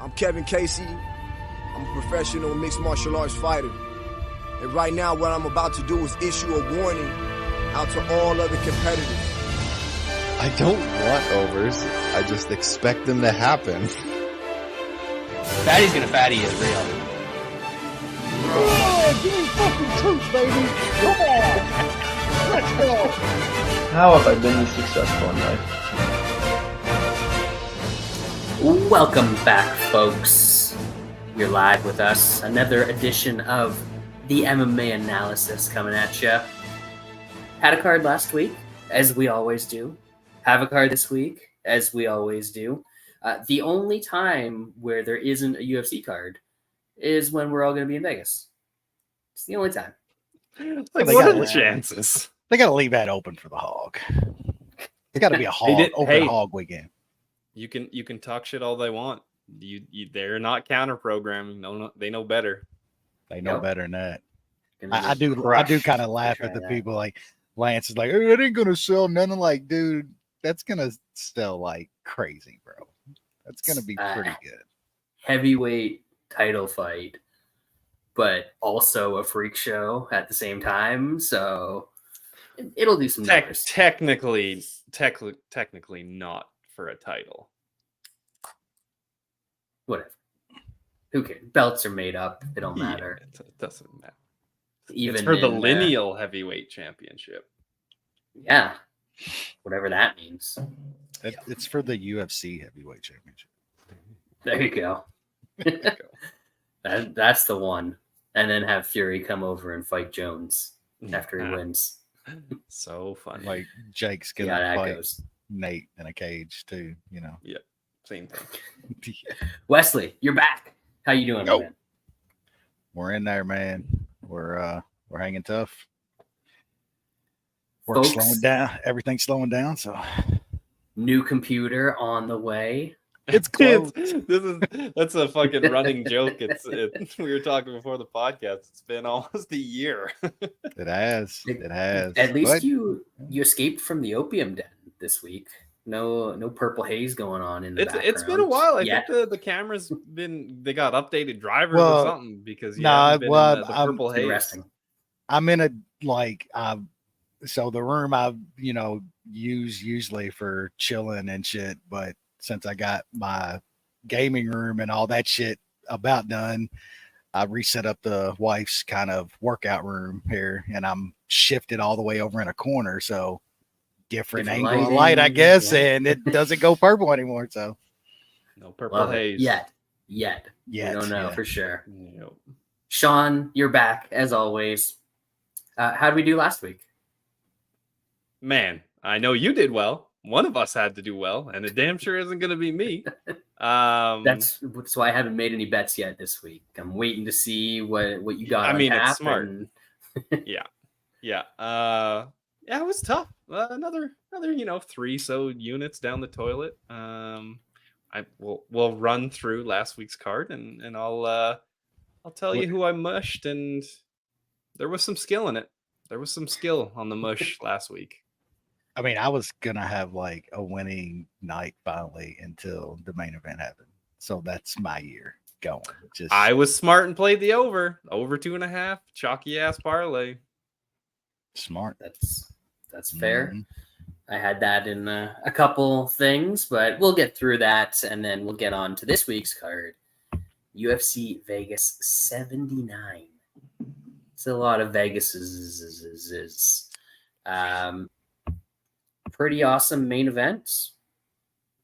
I'm Kevin Casey. I'm a professional mixed martial arts fighter. And right now, what I'm about to do is issue a warning out to all other competitors. I don't want overs. I just expect them to happen. Fatty's gonna fatty is real. Oh, give me fucking truth, baby! Come on! Let's go! How have I been this successful in life? Welcome back, folks. You're live with us. Another edition of the MMA analysis coming at you. Had a card last week, as we always do. Have a card this week, as we always do. The only time where there isn't a UFC card is when we're all going to be in Vegas. It's the only time. Like, They what got are the it. chances? They got to leave that open for the hog. It's got to be a hog weekend. You can talk shit all they want. They're not counter programming. No, they know better. They know better than that. Gonna I get do crushed kind of if laugh they at try the that. people like Lance is like, oh, it ain't gonna sell nothing. Like, dude, that's gonna sell like crazy, bro. That's gonna be pretty good. Heavyweight title fight, but also a freak show at the same time. So it'll do some numbers. Technically not for a title. Whatever. Who cares? Belts are made up. It don't matter. Yeah, it doesn't matter. Even it's for the in, lineal heavyweight championship. Yeah. Whatever that means. It's for the UFC heavyweight championship. There you go. There you go. That's the one. And then have Fury come over and fight Jones after he wins. So fun. Like Jake's Yeah, gonna that fight goes. Nate in a cage too. You know. Same thing. Wesley, you're back. How you doing, Yo. man? We're in there, man. We're hanging tough. Work's Folks. slowing down. Everything's slowing down. So New computer on the way. it's close. That's a fucking running joke. We were talking before the podcast. It's been almost a year. It has. It has. At least But you escaped from the opium den this week. No purple haze going on in the background. It's been a while. I yet. think the camera's they got updated drivers Well, or something because you nah, haven't been well, in the I'm purple Been haze. resting. I'm in a so the room I use usually for chilling and shit, but since I got my gaming room and all that shit about done, I reset up the wife's kind of workout room here, and I'm shifted all the way over in a corner, so different Different angle of light, I lighting, guess, yeah. and it doesn't go purple anymore. So No purple Love it. haze. Yet. Yet, We don't know yeah. for sure. Nope. Shaun, you're back as always. How did we do last week? Man, I know you did well. One of us had to do well, and it damn sure isn't going to be me. That's why I haven't made any bets yet this week. I'm waiting to see what you got. I on mean, it's tap smart. and- yeah. Yeah, it was tough. Another 3 units down the toilet. We'll run through last week's card, and I'll tell you who I mushed, and there was some skill in it. There was some skill on the mush last week. I mean, I was gonna have like a winning night finally until the main event happened. So that's my year going. Just I was smart and played the over 2.5, chalky ass parlay. smart. That's fair. Mhm. I had that in a couple things, but we'll get through that, and then we'll get on to this week's card. UFC Vegas 79. It's a lot of Vegas's. Pretty awesome main event.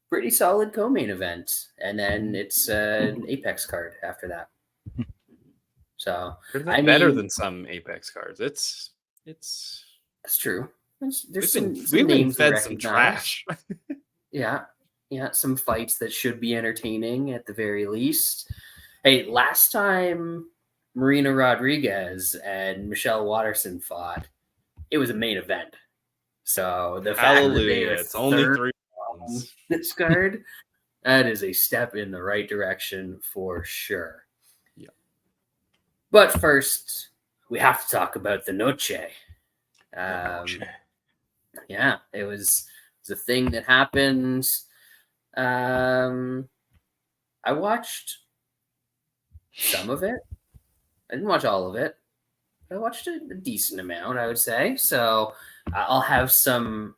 Pretty solid co-main event. And then it's an Apex card after that. So Better than some Apex cards. It's that's true. There's we've some been names to fed some recognize. trash. Yeah, some fights that should be entertaining at the very least. Hey, last time Marina Rodriguez and Michelle Waterson fought, it was a main event. So the fact that they Hallelujah. are It's only third 3 on rounds. this card, that is a step in the right direction for sure. Yeah. But first, we have to talk about the Noche. Yeah, it was a thing that happened. I I watched some of it. I didn't watch all of it. I watched a decent amount, I would say. So I'll have some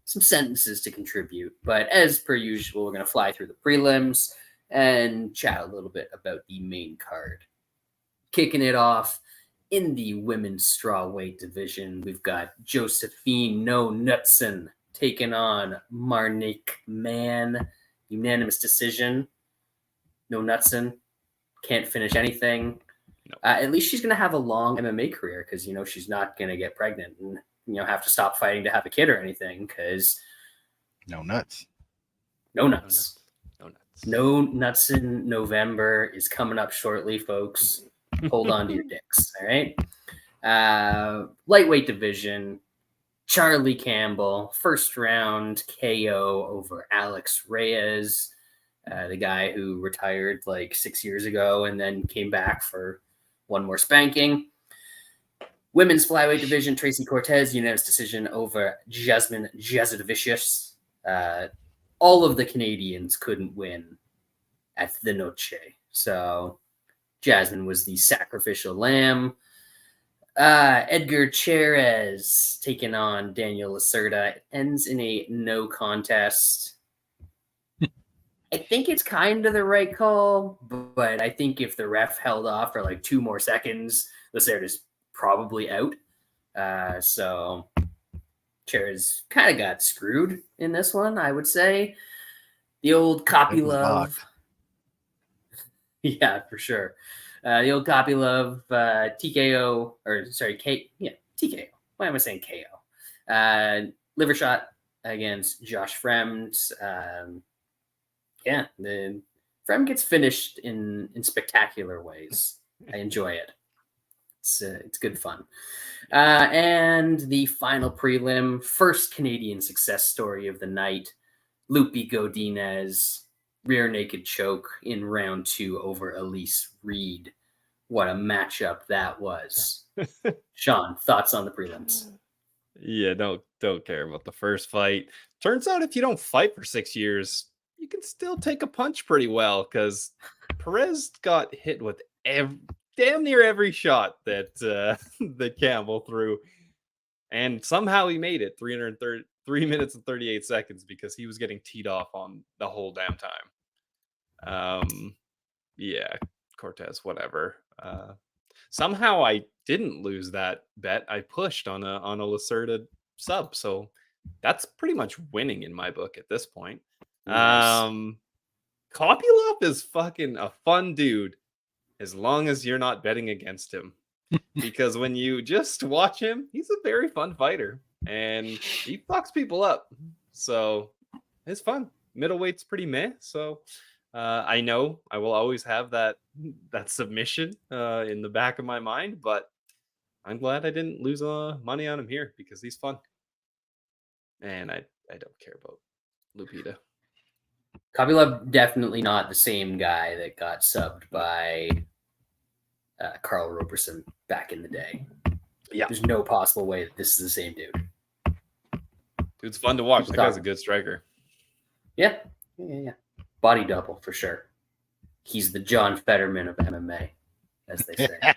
sentences to contribute. But as per usual, we're going to fly through the prelims and chat a little bit about the main card. Kicking it off in the women's strawweight division, we've got Josephine No Knudsen taking on Marnick Mann. Unanimous decision. No Knudsen. Can't finish anything. No. At least she's going to have a long MMA career because, she's not going to get pregnant and, have to stop fighting to have a kid or anything because no nuts. No nuts. No nuts. No nuts in November is coming up shortly, folks. Hold on to your dicks, all right? Lightweight division, Charlie Campbell, first round KO over Alex Reyes, the guy who retired like 6 years ago and then came back for one more spanking. Women's flyweight division, Tracy Cortez, unanimous decision over Jasmine Jasudavicius. All of the Canadians couldn't win at the Noche. So Jasmine was the sacrificial lamb. Edgar Cherez taking on Daniel Lacerda. It ends in a no contest. I think it's kind of the right call, but I think if the ref held off for like 2 more seconds, Lacerda's probably out. So Cherez kind of got screwed in this one, I would say. The old Kopylov. Yeah, for sure. The old Kopylov TKO, or sorry, TKO. Why am I saying KO? Liver shot against Josh Fremd. The Fremd gets finished in spectacular ways. I enjoy it. It's good fun. And the final prelim, first Canadian success story of the night, Lupi Godinez, rear naked choke in round 2 over Elise Reed. What a matchup that was. Shaun, thoughts on the prelims? Yeah, don't care about the first fight. Turns out if you don't fight for 6 years, you can still take a punch pretty well because Perez got hit with damn near every shot that that Campbell threw, and somehow he made it 3 minutes and 38 seconds because he was getting teed off on the whole damn time. Yeah, Cortez, whatever. Somehow I didn't lose that bet. I pushed on a Lacerda sub, so that's pretty much winning in my book at this point. Nice. Kopylov is fucking a fun dude as long as you're not betting against him. Because when you just watch him, he's a very fun fighter and he fucks people up. So it's fun. Middleweight's pretty meh. So I know I will always have that submission in the back of my mind, but I'm glad I didn't lose money on him here because he's fun. And I don't care about Lupita. Kopylov definitely not the same guy that got subbed by Carl Roberson back in the day. Yeah. There's no possible way that this is the same dude. Dude's fun to watch. That guy's a good striker. Yeah. Body double for sure. He's the John Fetterman of MMA, as they say.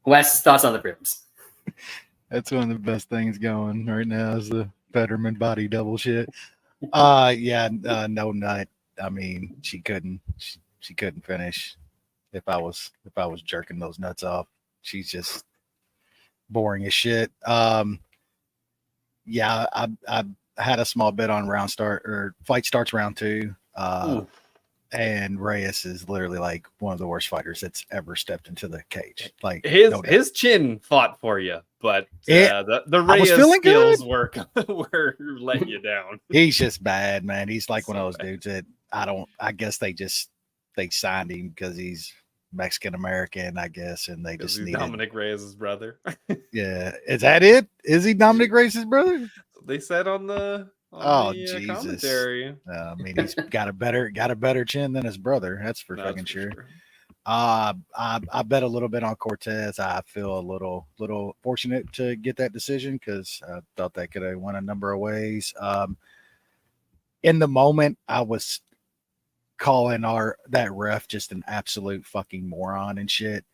Wes, thoughts on the prelims? That's one of the best things going right now is the Fetterman body double shit. No nut. I mean, she couldn't finish if I was jerking those nuts off. She's just boring as shit. I had a small bit on round start or fight starts round 2. And Reyes is literally like one of the worst fighters that's ever stepped into the cage. Like his chin fought for you, but the Reyes skills were letting you down. He's just bad, man. He's like one of those dudes that I guess they signed him because he's Mexican American, I guess, and they just needed Dominic Reyes' brother. Yeah, is that it? Is he Dominic Reyes' brother? They said on the Jesus. Commentary. I mean, he's got a better chin than his brother. That's for fucking sure. I bet a little bit on Cortez. I feel a little fortunate to get that decision because I thought that could have went a number of ways. In the moment, I was calling that ref just an absolute fucking moron and shit.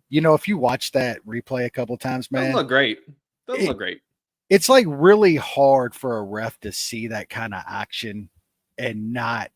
You know, if you watch that replay a couple times, man, Doesn't look great. Doesn't look great. It's like really hard for a ref to see that kind of action and not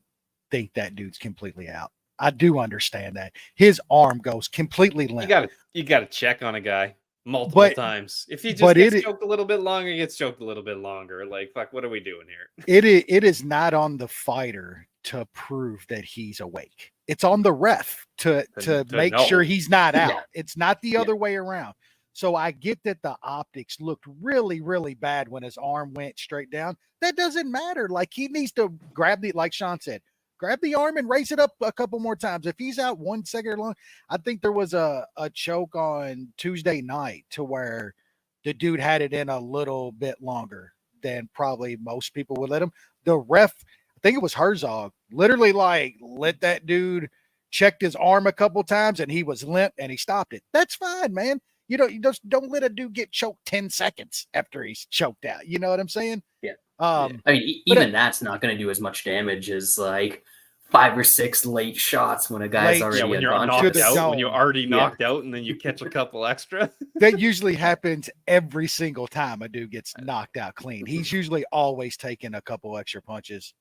think that dude's completely out. I do understand that his arm goes completely limp. You gotta check on a guy multiple times. If he just gets choked a little bit longer, he gets choked a little bit longer. Like, fuck, what are we doing here? It is not on the fighter to prove that he's awake. It's on the ref to make sure he's not out. Yeah. It's not the other way around. So I get that the optics looked really, really bad when his arm went straight down. That doesn't matter. Like, he needs to grab like Shaun said, grab the arm and raise it up a couple more times. If he's out 1 second long, I think there was a choke on Tuesday night to where the dude had it in a little bit longer than probably most people would let him. The ref, I think it was Herzog, literally like let that dude checked his arm a couple times and he was limp and he stopped it. That's fine, man. You just don't let a dude get choked 10 seconds after he's choked out. You know what I'm saying? Yeah. I mean, even that's not going to do as much damage as like 5 or 6 late shots when a guy's already when you're knocked out, when you're already knocked out, and then you catch a couple extra. That usually happens every single time a dude gets knocked out clean. He's usually always taking a couple extra punches.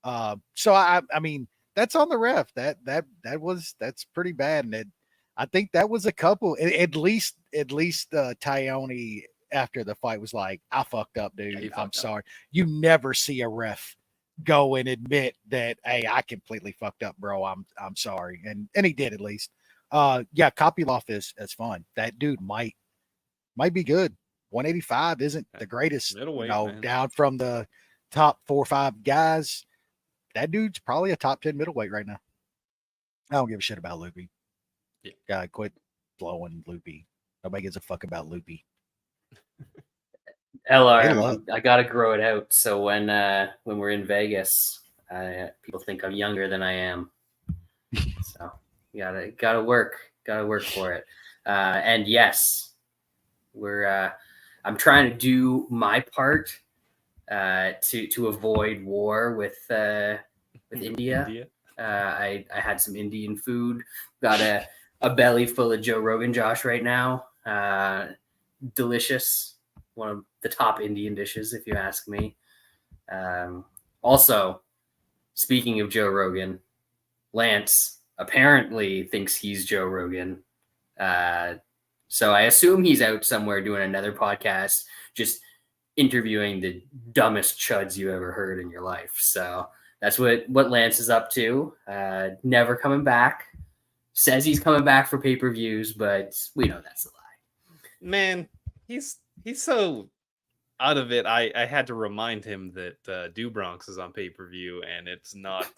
So I mean, that's on the ref. That's pretty bad, and I think that was a couple. At least Tyone after the fight was like, "I fucked up, dude. I'm sorry." You never see a ref go and admit that, "Hey, I completely fucked up, bro. I'm sorry," and he did at least. Kopylov is fun. That dude might be good. 185 isn't the greatest, middleweight, down from the top 4 or 5 guys. That dude's probably a top 10 middleweight right now. I don't give a shit about Loopy. Yeah. Gotta quit blowing Loopy. Nobody gives a fuck about Loopy. LR, I gotta grow it out. So when we're in Vegas, people think I'm younger than I am. So gotta work for it. And yes, I'm trying to do my part to avoid war with India. I had some Indian food. Got a belly full of Joe Rogan Josh right now. Delicious. One of the top Indian dishes, if you ask me. Also, speaking of Joe Rogan, Lance apparently thinks he's Joe Rogan. So I assume he's out somewhere doing another podcast, just interviewing the dumbest chuds you ever heard in your life. So that's what Lance is up to. Never coming back. Says he's coming back for pay-per-views, but we know that's a lie. Man, he's so out of it. I had to remind him that Do Bronx is on pay-per-view, and it's not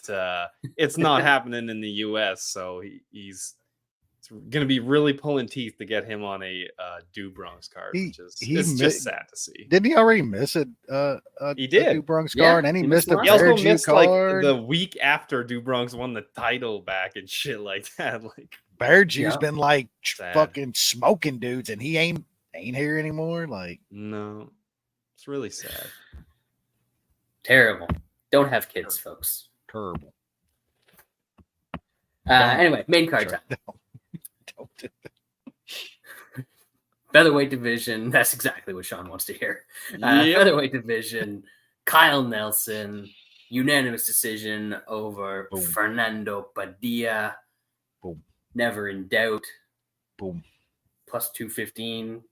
happening in the US. So it's going to be really pulling teeth to get him on a Do Bronx card, which is just sad to see. Didn't he already miss it? He did. Do Bronx card, and he missed the He also missed card. like the week after Do Bronx won the title back and shit like that. Like Bear Jew's been like fucking smoking dudes, and he ain't here anymore. Like, no, it's really sad. Terrible. Don't have kids, folks. Terrible. Anyway, main card time. Don't. Featherweight division. That's exactly what Shaun wants to hear. Featherweight division. Kyle Nelson, unanimous decision over Fernando Padilla. Boom. Never in doubt. Boom. Plus 215.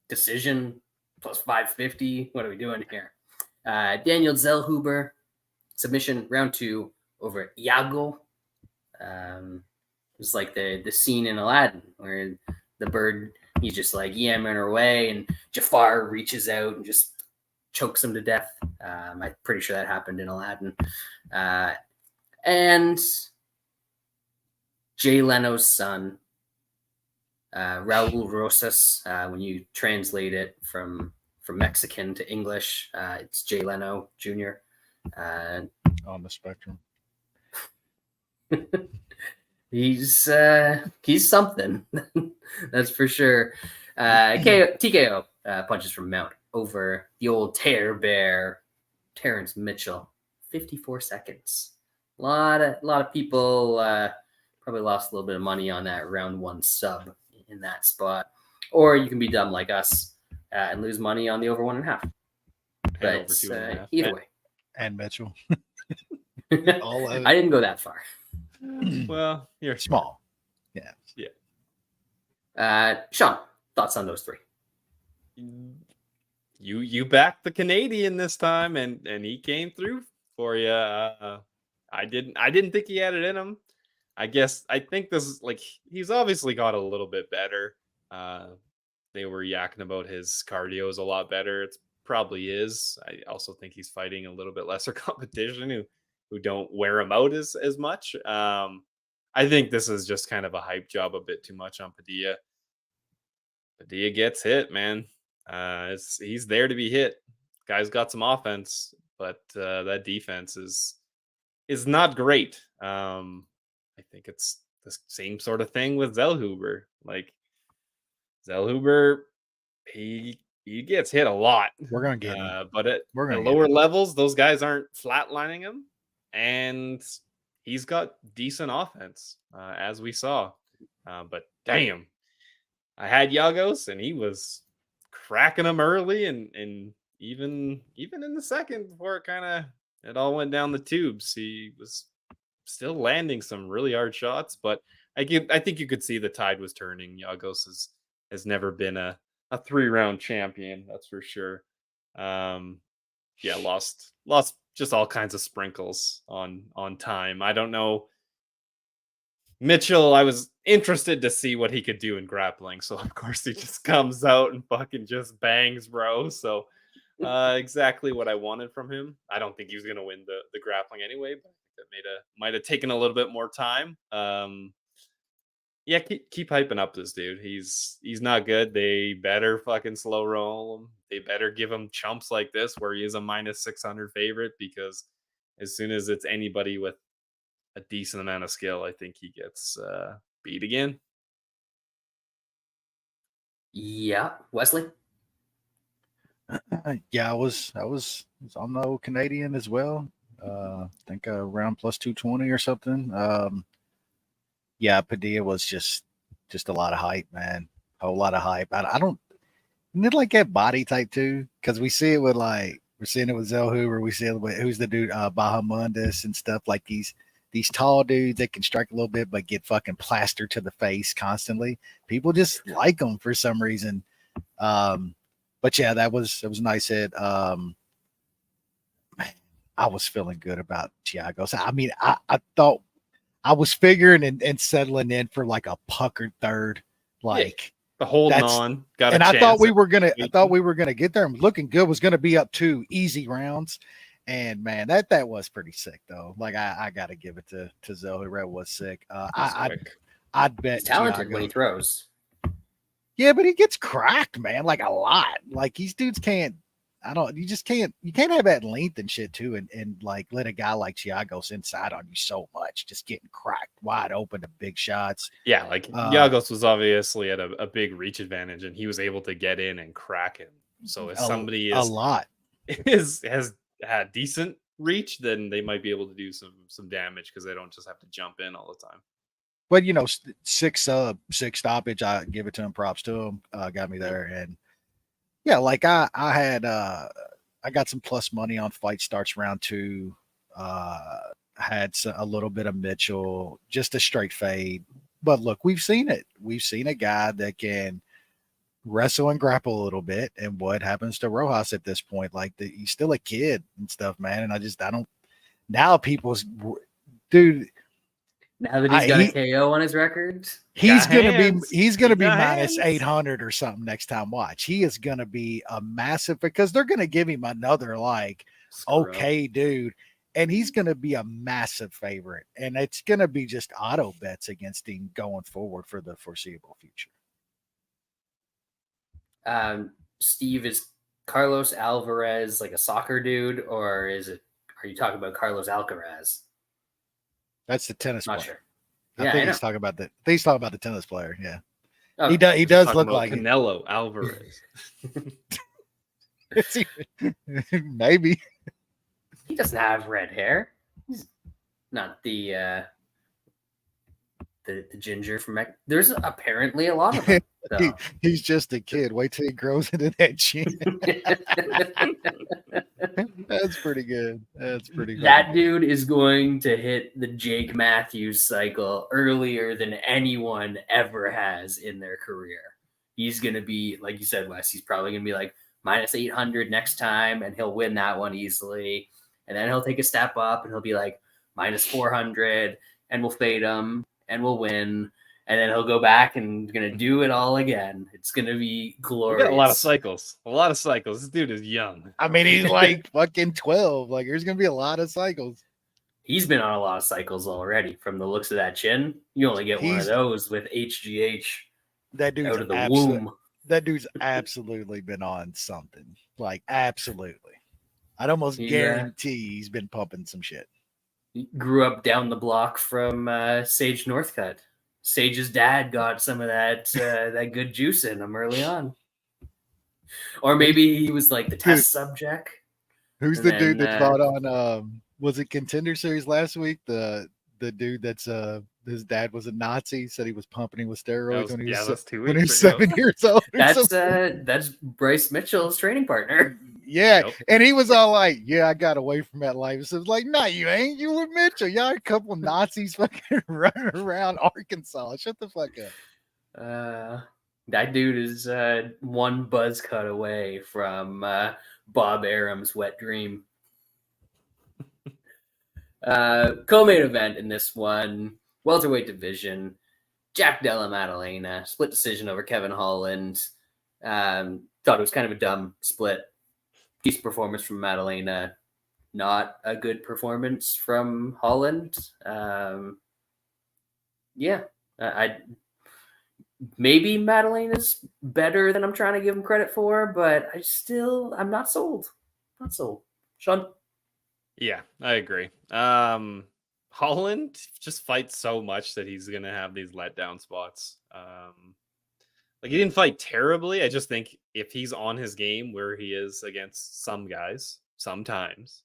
Decision. Plus 550. What are we doing here? Daniel Zellhuber. Submission round 2 over Iago. It's like the scene in Aladdin where the bird, he's just like yammering her way, and Jafar reaches out and just chokes him to death. I'm pretty sure that happened in Aladdin. And Jay Leno's son, Raul Rosas, when you translate it from Mexican to English, it's Jay Leno Jr. On the spectrum. He's something. That's for sure. TKO punches from Mount over the old tear bear, Terrence Mitchell. 54 seconds. A lot of people probably lost a little bit of money on that round 1 sub in that spot. Or you can be dumb like us and lose money on the over 1.5. And But over 2.5. either way. And Mitchell. All of it. I didn't go that far. Well, you're small. Yeah. Shaun, thoughts on those 3? You backed the Canadian this time, and he came through for you. I didn't think he had it in him. I think this is like he's obviously got a little bit better. They were yakking about his cardio is a lot better. It probably is. I also think he's fighting a little bit lesser competition who don't wear him out as much. I think this is just kind of a hype job a bit too much on Padilla. Padilla gets hit, man. He's there to be hit. Guy's got some offense, but that defense is not great. I think it's the same sort of thing with Zellhuber. Like Zellhuber, he gets hit a lot. We're gonna get him. But at lower levels, those guys aren't flatlining him, and he's got decent offense, as we saw. But damn, I had Yagos, and he was cracking them early, and even in the second before it all went down the tubes, he was still landing some really hard shots. But I think you could see the tide was turning. Yagos has never been a 3-round champion, that's for sure. Lost just all kinds of sprinkles on time. I don't know. Mitchell, I was interested to see what he could do in grappling. So of course he just comes out and fucking just bangs, bro. So exactly what I wanted from him. I don't think he was gonna win the grappling anyway, but that might have taken a little bit more time. Keep hyping up this dude. He's not good. They better fucking slow roll him. They better give him chumps like this where he is a -600 favorite, because as soon as it's anybody with a decent amount of skill, I think he gets beat again. Yeah, Wesley. I was on the old Canadian as well. I think around +220 or something. Padilla was just a lot of hype, man. A whole lot of hype. I don't need like that body type too, because we see it with we're seeing it with Zellhuber. We see it with who's the dude Bahamundis and stuff, like these tall dudes that can strike a little bit but get fucking plastered to the face constantly. People just like them for some reason. But yeah, that was a nice hit. Man, I was feeling good about Thiago. So, I mean, I thought I was figuring and settling in for like a puckered third, like the holding on. And I thought we were gonna get there. And looking good, was gonna be up 2 easy rounds. And man, that was pretty sick though. Like I gotta give it to Zellhuber. It was sick. I'd bet he's talented Thiago, when he throws. Yeah, but he gets cracked, man, like a lot. Like these dudes can't. You can't have that length and shit too, and like let a guy like Thiago's inside on you so much, just getting cracked wide open to big shots. Yeah, like Thiagos was obviously at a big reach advantage, and he was able to get in and crack him. So if somebody has had decent reach, then they might be able to do some damage because they don't just have to jump in all the time. But 6 stoppage, I give it to him. Props to him. Got me there. And yeah, like I got some plus money on fight starts round 2. Had a little bit of Mitchell, just a straight fade. But look, we've seen it. We've seen a guy that can wrestle and grapple a little bit. And what happens to Rojas at this point? Like he's still a kid and stuff, man. And I don't. Now people's dude. Now that he's got a KO on his record, he's gonna be minus 800 or something next time. Watch, he is gonna be a massive, because they're gonna give him another dude, and he's gonna be a massive favorite, and it's gonna be just auto bets against him going forward for the foreseeable future. Steve, is Carlos Alvarez like a soccer dude, or are you talking about Carlos Alcaraz? That's the tennis player. Sure. I think he's talking about the tennis player. Yeah. Oh, he does look like Canelo Alvarez. Maybe. He doesn't have red hair. not the ginger from there's apparently a lot of them. So. He's just a kid. Wait till he grows into that chin. That's pretty good. That's pretty good. That dude is going to hit the Jake Matthews cycle earlier than anyone ever has in their career. He's going to be, like you said, Wes, he's probably going to be like minus 800 next time, and he'll win that one easily. And then he'll take a step up, and he'll be like minus 400, and we'll fade him, and we'll win. And then he'll go back and going to do it all again. It's going to be glorious. A lot of cycles. A lot of cycles. This dude is young. I mean, he's like fucking 12. Like, there's going to be a lot of cycles. He's been on a lot of cycles already. From the looks of that chin, you only get one of those with HGH that dude's out of the womb. That dude's absolutely been on something. Like, absolutely. I'd almost guarantee he's been pumping some shit. He grew up down the block from Sage Northcutt. Sage's dad got some of that that good juice in him early on. Or maybe he was like the test subject. Who's the dude that fought on was it Contender Series last week? The dude that's his dad was a Nazi, said he was pumping him with steroids when he was 7 years old. That's Bryce Mitchell's training partner. Yeah, yep. And he was all like, "Yeah, I got away from that life." So it's like, "No, you ain't. You with Mitchell. Y'all a couple Nazis fucking running around Arkansas. Shut the fuck up." That dude is one buzz cut away from Bob Arum's wet dream. Co-main event in this one, welterweight division. Jack Della Maddalena split decision over Kevin Holland. Thought it was kind of a dumb split. Decent performance from Maddalena, not a good performance from Holland. Maybe Maddalena's better than I'm trying to give him credit for, but I'm not sold. Not sold. Shaun? Yeah, I agree. Holland just fights so much that he's gonna have these letdown spots. Like, he didn't fight terribly. I just think if he's on his game where he is against some guys, sometimes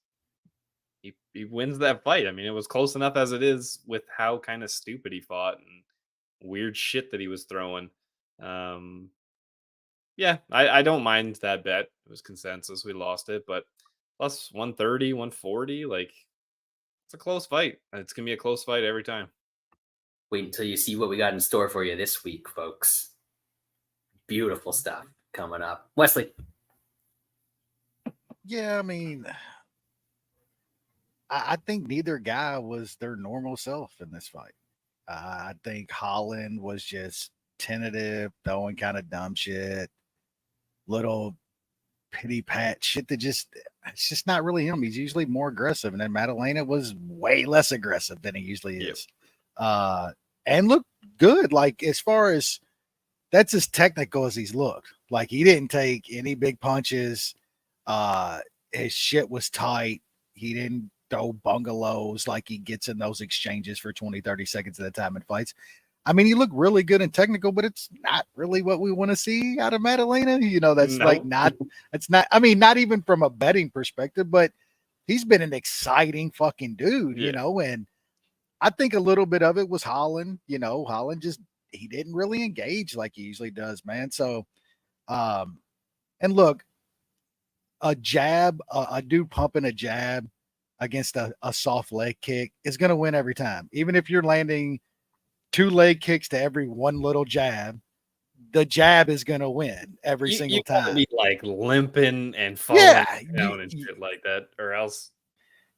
he wins that fight. I mean, it was close enough as it is with how kind of stupid he fought and weird shit that he was throwing. Yeah, I don't mind that bet. It was consensus. We lost it, but plus 130, 140, like, it's a close fight. It's going to be a close fight every time. Wait until you see what we got in store for you this week, folks. Beautiful stuff coming up. Wesley. Yeah, I mean, I think neither guy was their normal self in this fight. I think Holland was just tentative, throwing kind of dumb shit, little pity pat shit that it's just not really him. He's usually more aggressive. And then Maddalena was way less aggressive than he usually is. And looked good. Like, as far as that's as technical as he's looked. Like, he didn't take any big punches. His shit was tight. He didn't throw bungalows like he gets in those exchanges for 20, 30 seconds at a time in fights. I mean, he looked really good and technical, but it's not really what we want to see out of Maddalena. You know, that's I mean, not even from a betting perspective, but he's been an exciting fucking dude, you know, and I think a little bit of it was Holland. You know, Holland he didn't really engage like he usually does, man. So, and look, a jab, a dude pumping a jab against a soft leg kick is going to win every time. Even if you're landing 2 leg kicks to every one little jab, the jab is going to win every single time. Be like limping and falling down and shit like that, or else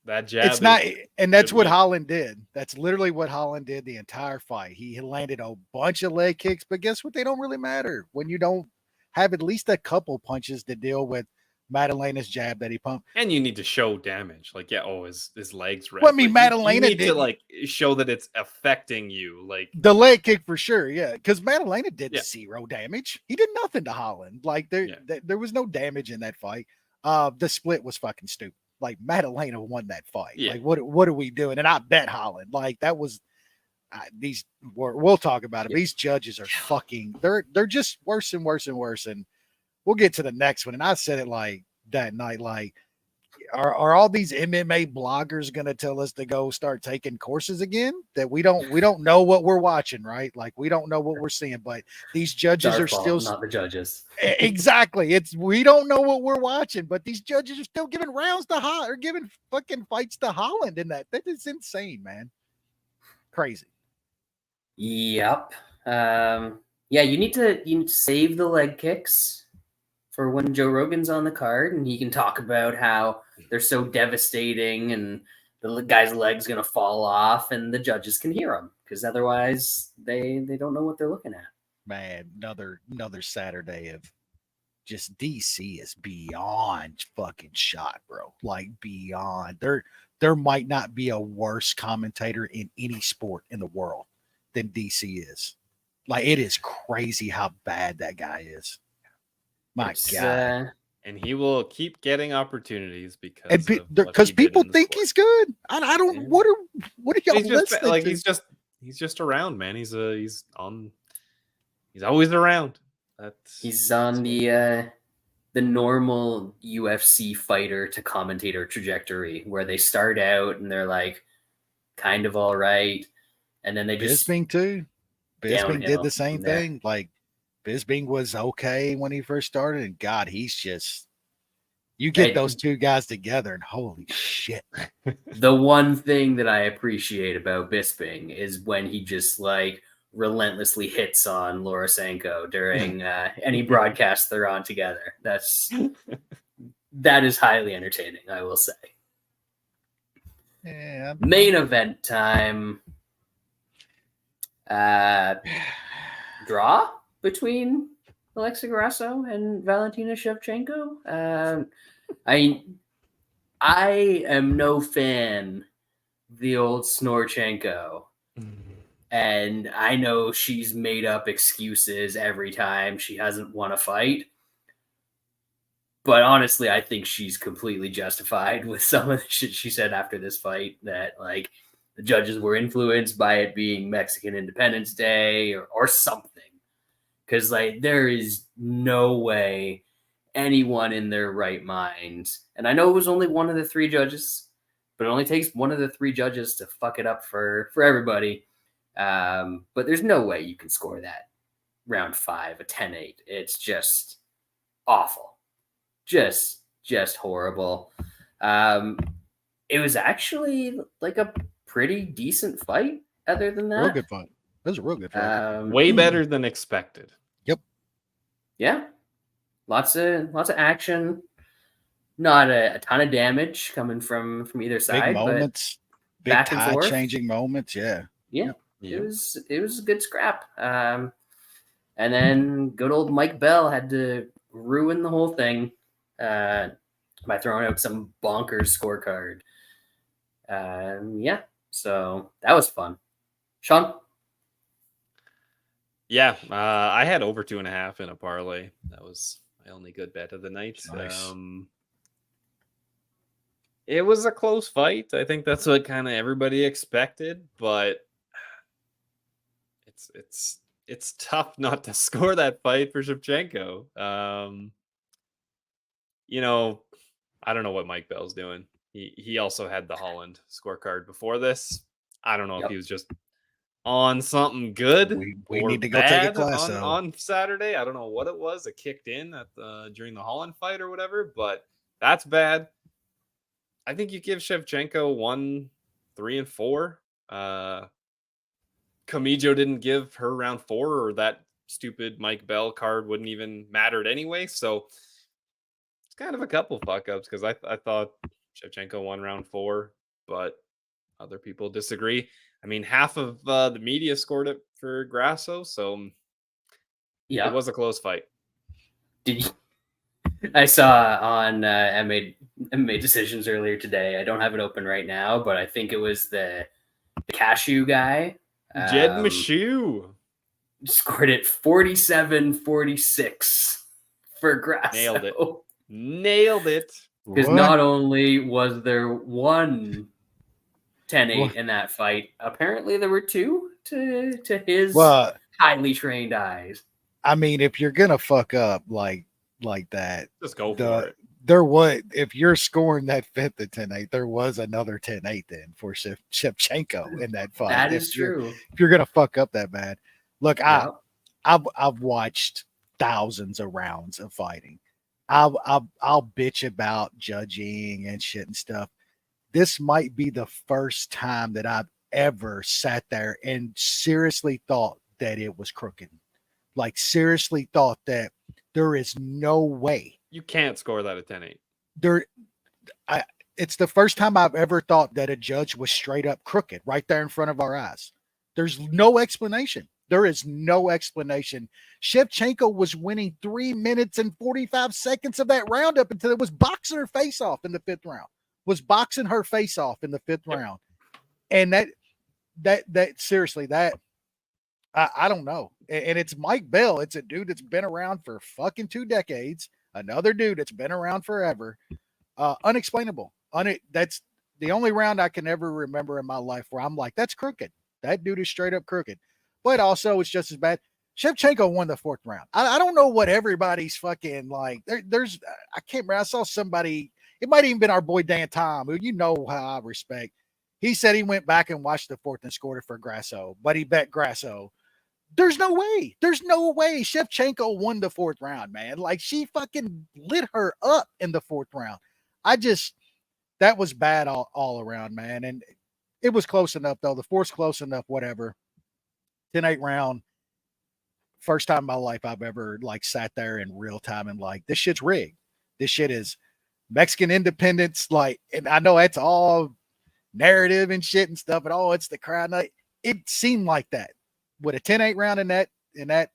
that jab. It's not, and that's what Holland did. That's literally what Holland did the entire fight. He landed a bunch of leg kicks, but guess what? They don't really matter when you don't have at least a couple punches to deal with Maddalena's jab that he pumped. And you need to show damage. Like, his legs red. Well, I mean, Maddalena you need to like show that it's affecting you. Like, the leg kick for sure, yeah. Because Maddalena did 0 damage. He did nothing to Holland. Like, there was no damage in that fight. The split was fucking stupid. Like, Maddalena won that fight. Yeah. Like, what are we doing? And I bet Holland. Like, that was we'll talk about it. These judges are fucking. They're just worse and worse and worse. And we'll get to the next one. And I said it like that night. Like, are all these MMA bloggers going to tell us to go start taking courses again? That we don't know what we're watching, right? Like we don't know what we're seeing, but these It's judges our are fault, still not the judges. exactly. We don't know what we're watching, but these judges are still giving rounds to Holland or giving fucking fights to Holland, and that is insane, man. Crazy. Yep. Yeah, you need to save the leg kicks for when Joe Rogan's on the card, and he can talk about how they're so devastating, and the guy's leg's gonna fall off, and the judges can hear him because otherwise they don't know what they're looking at. Man, another Saturday of just DC is beyond fucking shot, bro. Like beyond. There might not be a worse commentator in any sport in the world than DC is. Like it is crazy how bad that guy is. My God. And he will keep getting opportunities because people think he's good. I don't. Yeah. What are y'all listening to? He's just around, man. He's always around. He's on the normal UFC fighter to commentator trajectory where they start out and they're like kind of all right, and then they just Bisping too. Bisping did the same thing. Like Bisping was okay when he first started, and God, he's just you get those two guys together, and holy shit. The one thing that I appreciate about Bisping is when he just like relentlessly hits on Lorosenko during any broadcast they're on together. That is highly entertaining, I will say. Yeah. Main event time. Draw between Alexa Grasso and Valentina Shevchenko. I am no fan of the old Snorchenko. And I know she's made up excuses every time she hasn't won a fight. But honestly, I think she's completely justified with some of the shit she said after this fight, that like the judges were influenced by it being Mexican Independence Day or something. Because like there is no way anyone in their right mind, and I know it was only one of the three judges, but it only takes one of the three judges to fuck it up for everybody. But there's no way you can score that round 5, a 10-8. It's just awful. Just horrible. It was actually like a pretty decent fight other than that. Real good fight. That was a real good fight. Way better than expected. Yep. Yeah. Lots of action. Not a ton of damage coming from either side. Big moments. Big tide-changing moments. Yeah. Yeah. It was a good scrap. And then good old Mike Bell had to ruin the whole thing by throwing out some bonkers scorecard. Yeah, so that was fun. Shaun? Yeah, I had over 2.5 in a parlay. That was my only good bet of the night. Nice. It was a close fight. I think that's what kind of everybody expected, but it's tough not to score that fight for Shevchenko. I don't know what Mike Bell's doing. He also had the Holland scorecard before this. I don't know if he was just on something good. We need to go take a class on Saturday. I don't know what it was. It kicked in during the Holland fight or whatever, but that's bad. I think you give Shevchenko 1, 3, and 4. Camijo didn't give her round 4, or that stupid Mike Bell card wouldn't even mattered anyway. So it's kind of a couple fuck ups because I thought Shevchenko won round 4, but other people disagree. I mean, half of the media scored it for Grasso, so it was a close fight. I saw on MMA Decisions earlier today. I don't have it open right now, but I think it was the cashew guy. Jed Meshew scored it 47-46 for Grasso. Nailed it. Because not only was there one 10-8 in that fight, apparently there were two to his highly trained eyes. I mean, if you're gonna fuck up like that, just go for it. there was, if you're scoring that fifth at 10-8, there was another 10-8 then for Shevchenko in that fight. That is true. If you're gonna fuck up that bad, look, Yeah. I've watched thousands of rounds of fighting. I'll bitch about judging and shit and stuff. This might be the first time that I've ever sat there and seriously thought that it was crooked. Like seriously thought that there is no way You can't score that at 10-8. It's the first time I've ever thought that a judge was straight up crooked right there in front of our eyes. There's no explanation. There is no explanation. Shevchenko was winning 3 minutes and 45 seconds of that round up until it was boxing her face off in the fifth round. Was boxing her face off in the fifth round. And that seriously, that I don't know. And it's Mike Bell. It's a dude that's been around for fucking 2 decades. Another dude that's been around forever. Unexplainable. That's the only round I can ever remember in my life where I'm like, that's crooked. That dude is straight up crooked. But also, it's just as bad. Shevchenko won the 4th round. I don't know what everybody's fucking like. There's I can't remember. I saw somebody. It might even been our boy Dan Tom, who you know how I respect. He said he went back and watched the 4th and scored it for Grasso, but he bet Grasso. There's no way. There's no way Shevchenko won the 4th round, man. Like she fucking lit her up in the 4th round. That was bad all around, man. And it was close enough though. The 4th's close enough, whatever. 10-8 round. First time in my life I've ever like sat there in real time and like, this shit's rigged. This shit is Mexican independence. Like, and I know that's all narrative and shit and stuff, but it's the crowd. It seemed like that with a 10-8 round in that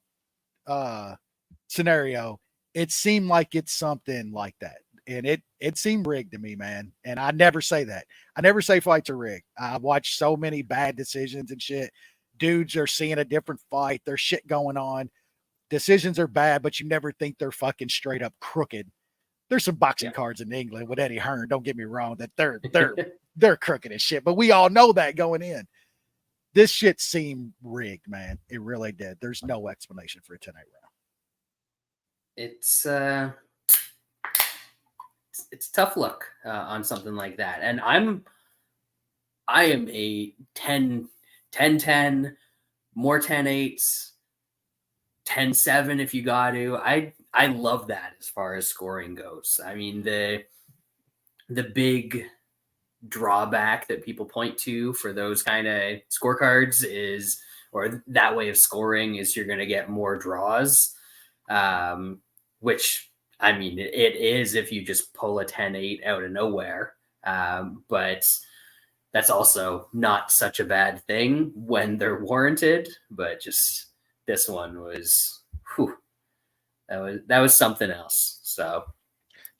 scenario. It seemed like it's something like that. And it seemed rigged to me, man. And I never say that. I never say fights are rigged. I've watched so many bad decisions and shit. Dudes are seeing a different fight. There's shit going on. Decisions are bad, but you never think they're fucking straight up crooked. There's some boxing cards in England with Eddie Hearn. Don't get me wrong, that they're crooked as shit. But we all know that going in. This shit seemed rigged, man. It really did. There's no explanation for a 10-8 round. It's tough luck on something like that. And I am a 10-10, more 10-8s, 10-7 if you got to. I love that as far as scoring goes. I mean, the big drawback that people point to for those kind of scorecards is, or that way of scoring is, you're going to get more draws, which, I mean, it is if you just pull a 10-8 out of nowhere. But that's also not such a bad thing when they're warranted. But just this one was, that was something else. So,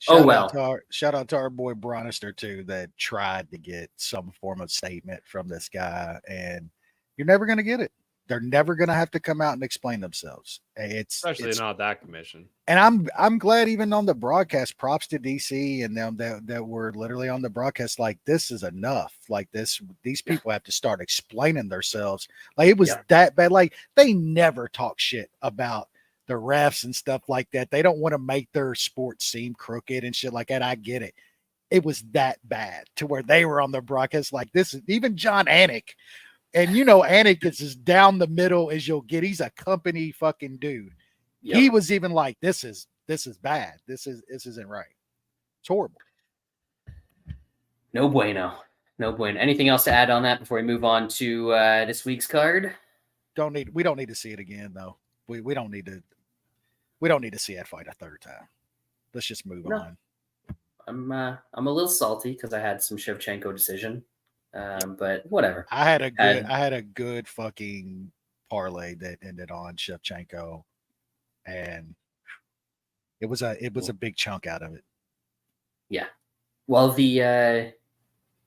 Shout out to our boy Bronister too, that tried to get some form of statement from this guy, and you're never going to get it. They're never going to have to come out and explain themselves. Especially not that commission. And I'm glad even on the broadcast, props to DC and them that were literally on the broadcast. Like, this is enough. Like these people have to start explaining themselves. Like it was that bad. Like they never talk shit about the refs and stuff like that. They don't want to make their sport seem crooked and shit like that. I get it. It was that bad to where they were on the broadcast. Like this is even John Anik. And you know, Anik is as down the middle as you'll get. He's a company fucking dude. Yep. He was even like, this is bad. This isn't right. It's horrible. No bueno. Anything else to add on that before we move on to this week's card? We don't need to see it again though. We don't need to see that fight a third time. Let's just move on. I'm a little salty because I had some Shevchenko decision. But whatever. I had a good fucking parlay that ended on Shevchenko, and it was a big chunk out of it. Yeah. Well, the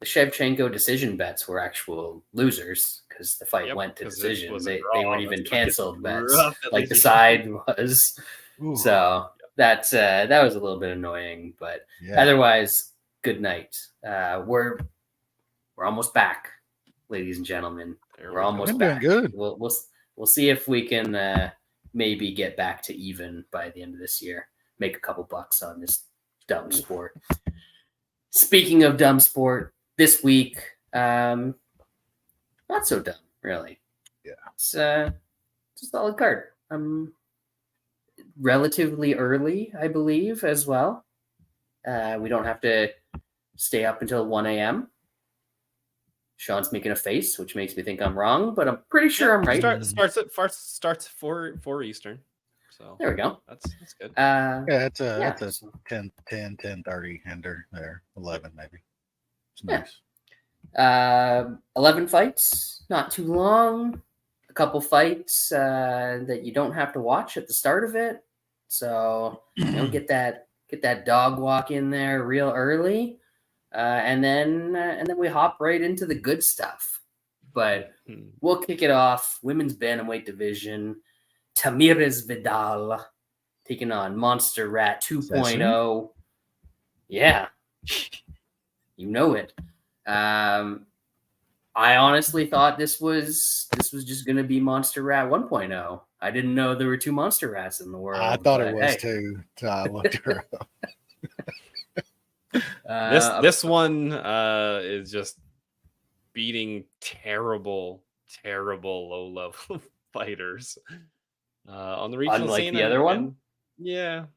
Shevchenko decision bets were actual losers because the fight went to decision. They weren't even canceled bets like the side was. Ooh. So that was a little bit annoying, but otherwise, good night. We're almost back, ladies and gentlemen. We're almost back. Good. We'll see if we can maybe get back to even by the end of this year. Make a couple bucks on this dumb sport. Speaking of dumb sport, this week, not so dumb, really. Yeah. It's a solid card. Relatively early, I believe, as well. We don't have to stay up until 1 a.m. Shaun's making a face, which makes me think I'm wrong, but I'm pretty sure I'm right. Starts 4 Eastern. So There we go. That's good. Yeah, that's a Yeah. that's a 10:30 ender there, 11 maybe. It's Yeah. nice. 11 fights, not too long. A couple fights that you don't have to watch at the start of it, so get that dog walk in there real early, and then we hop right into the good stuff. But we'll kick it off. Women's bantamweight division. Tamires Vidal taking on Monster Rat 2.0. Yeah, you know it. I honestly thought this was just going to be Monster Rat 1.0. I didn't know there were two Monster Rats in the world. I thought it was too. So I looked her up. This one is just beating terrible low-level fighters on the regional Unlike scene. the other one? Yeah,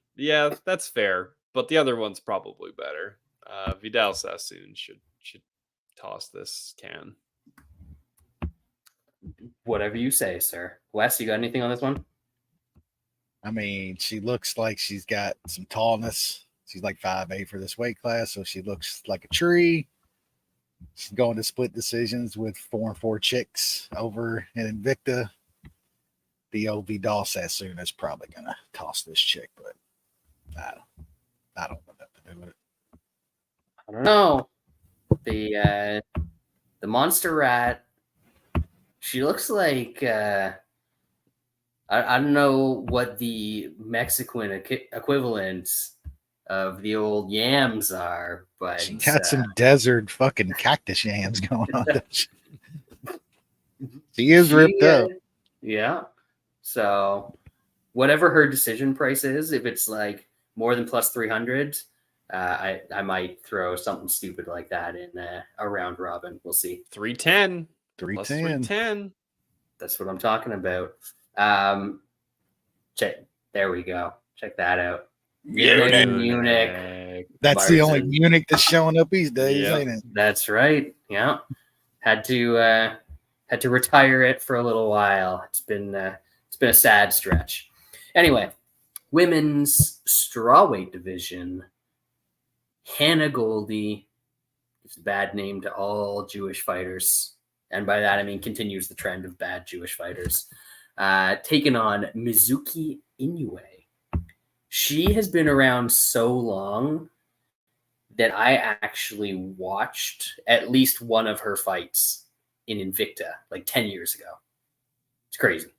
that's fair. But the other one's probably better. Vidal Sassoon should toss this can. Whatever you say, sir. Wes, you got anything on this one? I mean, she looks like she's got some tallness. She's like 5'8" for this weight class, so she looks like a tree. She's going to split decisions with 4-4 chicks over in Invicta. The old Vidal Sassoon is probably gonna toss this chick, but I don't know what to do with it. I don't know. The Monster Rat. She looks like I don't know what the Mexican equivalents of the old yams are, but She got some desert fucking cactus yams going on. She is ripped up. Yeah. So whatever her decision price is, if it's like more than plus 300, I might throw something stupid like that in a round robin. We'll see. 310. 310. That's what I'm talking about. There we go. Check that out. Munich. That's the only Munich that's showing up these days, ain't it? That's right. Yeah. Had to retire it for a little while. It's been a sad stretch. Anyway, women's strawweight division. Hannah Goldy. It's a bad name to all Jewish fighters. And by that, I mean continues the trend of bad Jewish fighters. Taking on Mizuki Inoue. She has been around so long that I actually watched at least one of her fights in Invicta like 10 years ago. It's crazy.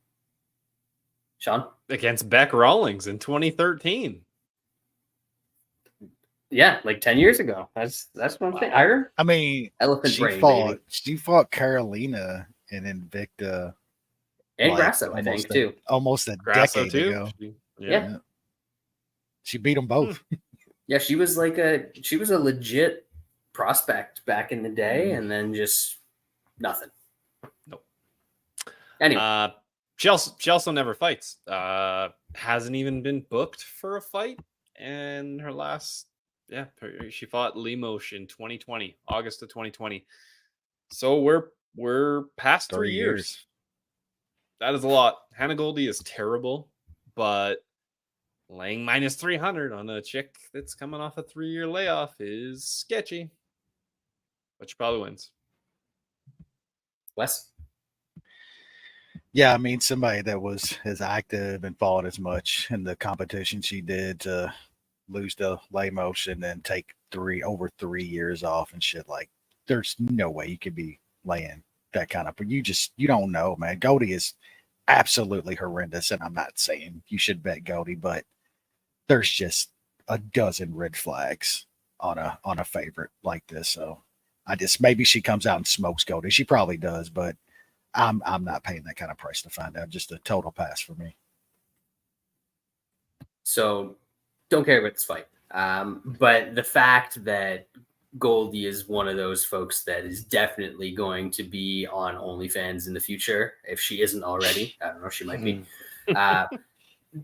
Shaun? Against Beck Rawlings in 2013. Yeah, like 10 years ago. That's what I'm saying. I mean, Elephant Brain, baby. She fought Carolina in Invicta. And Grasso, I think, too. Almost a Grasso decade too? ago. Yeah. She beat them both. Yeah, she was a legit prospect back in the day, and then just nothing. Nope. Anyway. She also never fights. Hasn't even been booked for a fight. And her last, she fought Limosh in 2020, August of 2020. So we're past 3 years. That is a lot. Hannah Goldy is terrible, but laying minus 300 on a chick that's coming off a 3-year layoff is sketchy. But she probably wins. Wes? Yeah, I mean, somebody that was as active and fought as much in the competition she did to lose the lay motion and take over 3 years off and shit. Like, there's no way you could be laying that kind of, you don't know, man. Goldy is absolutely horrendous. And I'm not saying you should bet Goldy, but there's just a dozen red flags on a favorite like this. So maybe she comes out and smokes Goldy. She probably does, but I'm not paying that kind of price to find out. Just a total pass for me. So don't care about this fight. But the fact that Goldy is one of those folks that is definitely going to be on OnlyFans in the future, if she isn't already. I don't know, she might be.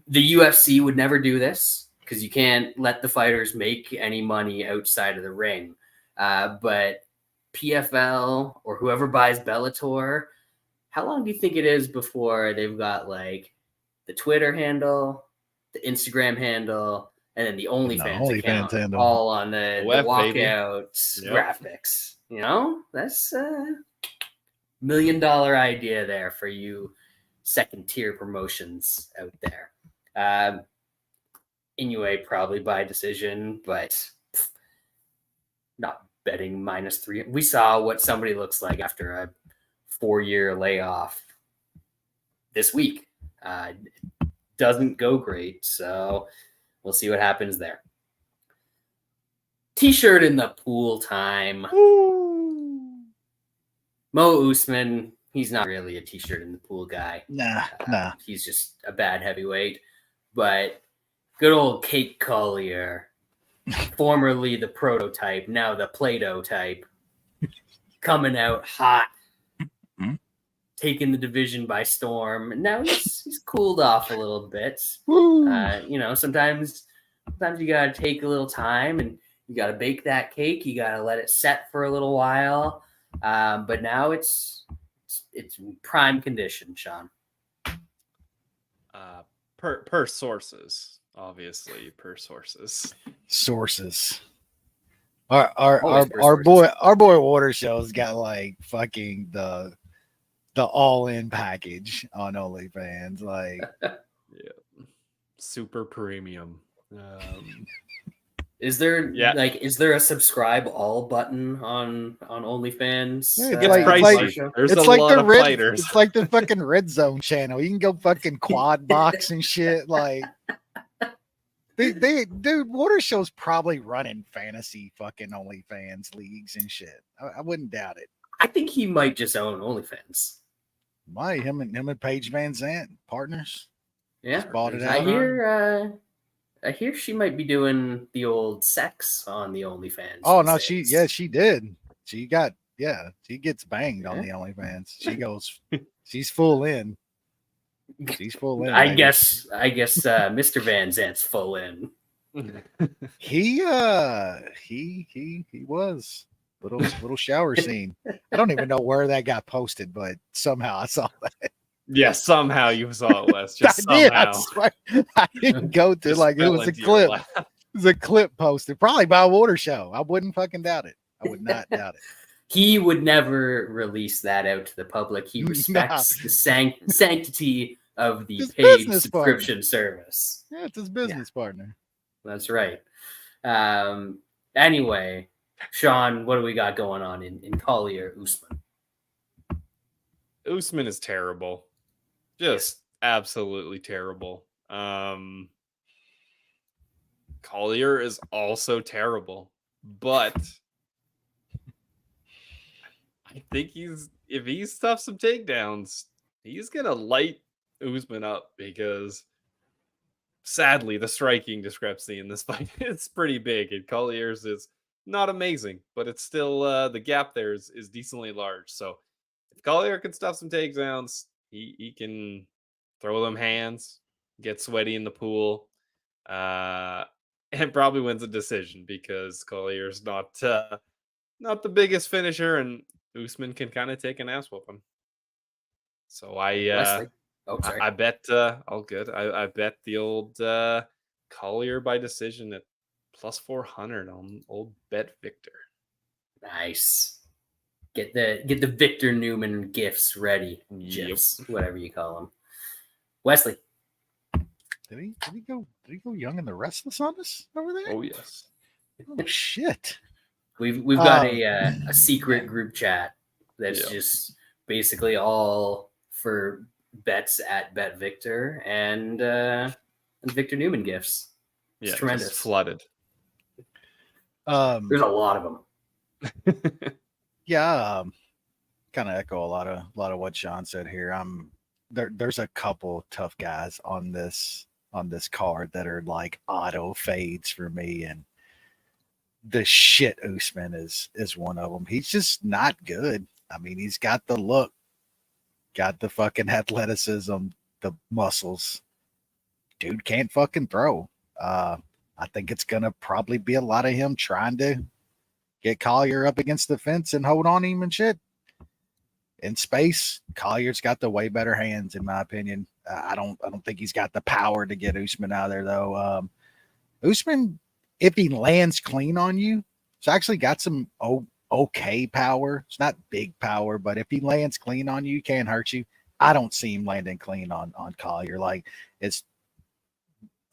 The UFC would never do this because you can't let the fighters make any money outside of the ring. But PFL or whoever buys Bellator, how long do you think it is before they've got like the Twitter handle, the Instagram handle, and then the OnlyFans account handle. all on the walkout Yep. graphics? You know, that's $1 million idea there for you second tier promotions out there. Inoue probably by decision, but not betting -3. We saw what somebody looks like after a 4-year layoff this week. Doesn't go great, so we'll see what happens there. T-shirt in the pool time. Woo. Mo Usman, he's not really a t-shirt in the pool guy. Nah. He's just a bad heavyweight. But good old Kate Collier, formerly the prototype, now the Play-Doh type, coming out hot, taking the division by storm. And now he's cooled off a little bit. You know, sometimes you gotta take a little time and you gotta bake that cake. You gotta let it set for a little while. But now it's prime condition, Shaun. Per sources, obviously, per sources. Our boy Water Show's got like fucking the all-in package on OnlyFans, like super premium. Is there a subscribe all button on OnlyFans? Yeah, It's pricey. There's a lot of fighters. It's like the fucking Red Zone channel. You can go fucking quad box and shit. Like, dude, Water Show's probably running fantasy fucking OnlyFans leagues and shit. I wouldn't doubt it. I think he might just own OnlyFans. Why him and Paige Van Zandt partners? Yeah, Just bought it out. I hear she might be doing the old sex on the OnlyFans. Oh no, she did. She gets banged on the OnlyFans. She goes, she's full in. She's full in. I guess Mr. Van Zant's full in. He was little shower scene. I don't even know where that got posted, but somehow I saw that. Yeah, somehow you saw it, Wes. Just I somehow. did. I swear. I didn't go to like it was a clip. It was a clip posted, probably by a Water Show. I wouldn't fucking doubt it. I would not doubt it. He would never release that out to the public. He respects the sanctity of the His paid business subscription service. Yeah, it's his business partner. That's right. Anyway, Shaun, what do we got going on in Collier Usman? Usman is terrible. Just absolutely terrible. Collier is also terrible, but I think if he stuffs some takedowns, he's gonna light Usman up because sadly the striking discrepancy in this fight is pretty big, and Collier's is not amazing, but it's still the gap there is decently large. So if Collier can stuff some takedowns, he can throw them hands, get sweaty in the pool, and probably wins a decision because Collier's not the biggest finisher, and Usman can kind of take an ass whooping. So I bet all good. I bet the old Collier by decision at +400 on old Bet Victor. Nice. Get the Victor Newman gifts ready. GIFs, whatever you call them. Wesley. Did he go Young and the Restless on us over there? Oh yes. Oh shit. We've got a secret group chat that's just basically all for bets at Bet Victor and Victor Newman gifts. It's tremendous. Just flooded. There's a lot of them. Yeah, kind of echo a lot of what Shaun said here. There's a couple tough guys on this this card that are like auto fades for me, and the shit Usman is one of them. He's just not good. I mean, he's got the look, got the fucking athleticism, the muscles. Dude can't fucking throw. I think it's gonna probably be a lot of him trying to get Collier up against the fence and hold on him and shit. In space, Collier's got the way better hands, in my opinion. I don't think he's got the power to get Usman out of there, though. Usman, if he lands clean on you, he's actually got some okay power. It's not big power, but if he lands clean on you, he can't hurt you. I don't see him landing clean on Collier. Like, it's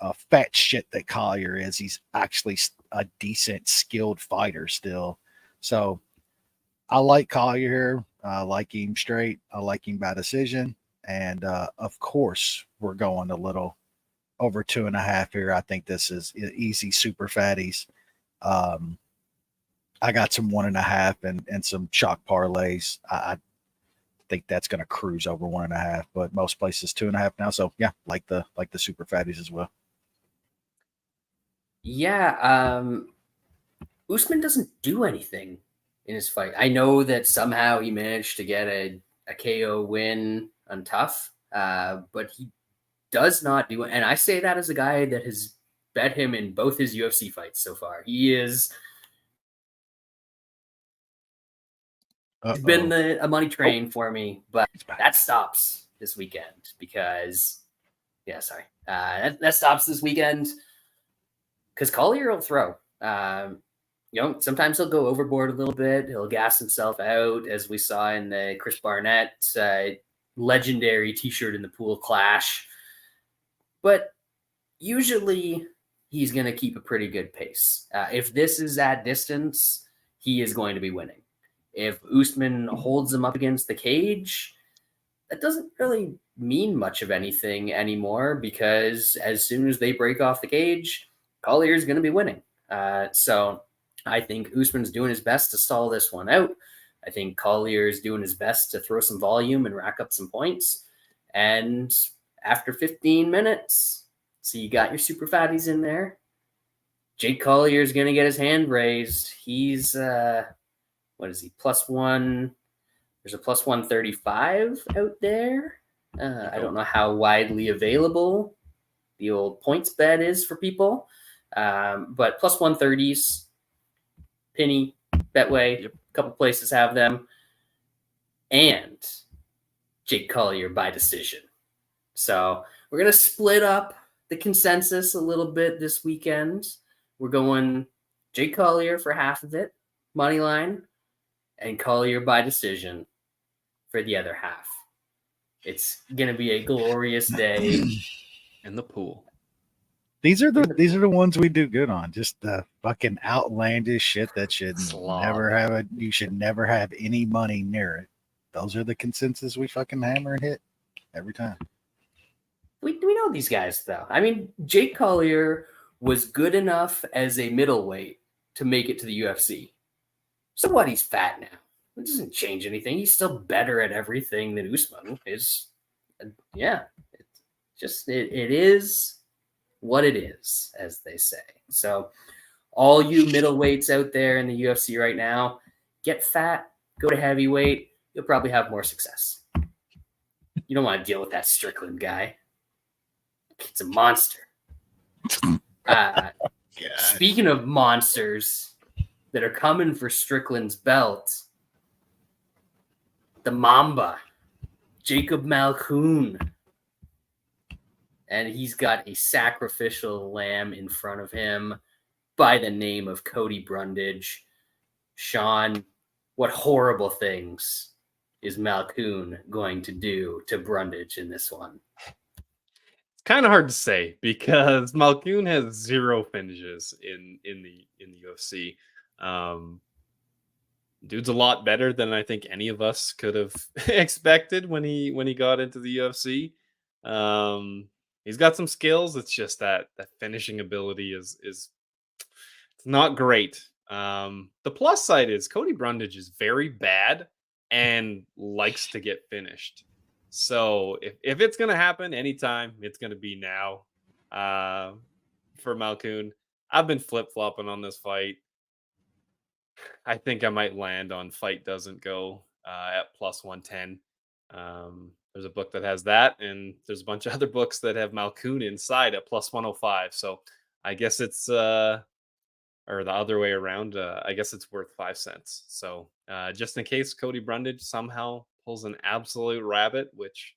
a fat shit that Collier is. He's actually a decent, skilled fighter still. So I like Collier here. I like him straight. I like him by decision. And of course, we're going a little over 2.5 here. I think this is easy super fatties. I got some 1.5 and some chalk parlays. I think that's going to cruise over 1.5, but most places 2.5 now. So yeah, like the super fatties as well. Yeah, Usman doesn't do anything in his fight. I know that somehow he managed to get a KO win on Tough, but he does not do it. And I say that as a guy that has bet him in both his UFC fights so far. He is been a money train for me, but that stops this weekend because, that stops this weekend because Collier will throw. Sometimes he'll go overboard a little bit. He'll gas himself out, as we saw in the Chris Barnett legendary T-shirt in the pool clash. But usually he's going to keep a pretty good pace. If this is at distance, he is going to be winning. If Usman holds him up against the cage, that doesn't really mean much of anything anymore because as soon as they break off the cage, Collier is going to be winning. So I think Usman's doing his best to stall this one out. I think Collier is doing his best to throw some volume and rack up some points. And after 15 minutes, so you got your super fatties in there. Jake Collier is going to get his hand raised. He's, what is he, +1? There's a +135 out there. I don't know how widely available the old points bet is for people. But +130s, Penny, Betway, a couple places have them. And Jake Collier by decision. So we're going to split up the consensus a little bit this weekend. We're going Jake Collier for half of it, money line, and Collier by decision for the other half. It's going to be a glorious day in the pool. These are the ones we do good on. Just the fucking outlandish shit that should you should never have any money near it. Those are the consensus we fucking hammer and hit every time. We know these guys though. I mean, Jake Collier was good enough as a middleweight to make it to the UFC. So what? He's fat now. It doesn't change anything. He's still better at everything than Usman is. Yeah, it is what it is, as they say. So all you middleweights out there in the UFC right now, get fat, go to heavyweight. You'll probably have more success. You don't want to deal with that Strickland guy. It's a monster. Speaking of monsters that are coming for Strickland's belt, the Mamba, Jacob Malkoun. And he's got a sacrificial lamb in front of him by the name of Cody Brundage. Shaun, what horrible things is Malkoun going to do to Brundage in this one? It's kind of hard to say because Malkoun has 0 finishes in the UFC. Dude's a lot better than I think any of us could have expected when he got into the UFC. He's got some skills. It's just that finishing ability is it's not great. The plus side is Cody Brundage is very bad and likes to get finished. So if it's going to happen anytime, it's going to be now. for Malkoun. I've been flip-flopping on this fight. I think I might land on fight doesn't go at plus 110. There's a book that has that, and there's a bunch of other books that have Malkoun inside at plus 105. So I guess it's or the other way around. I guess it's worth 5 cents. So just in case Cody Brundage somehow pulls an absolute rabbit, which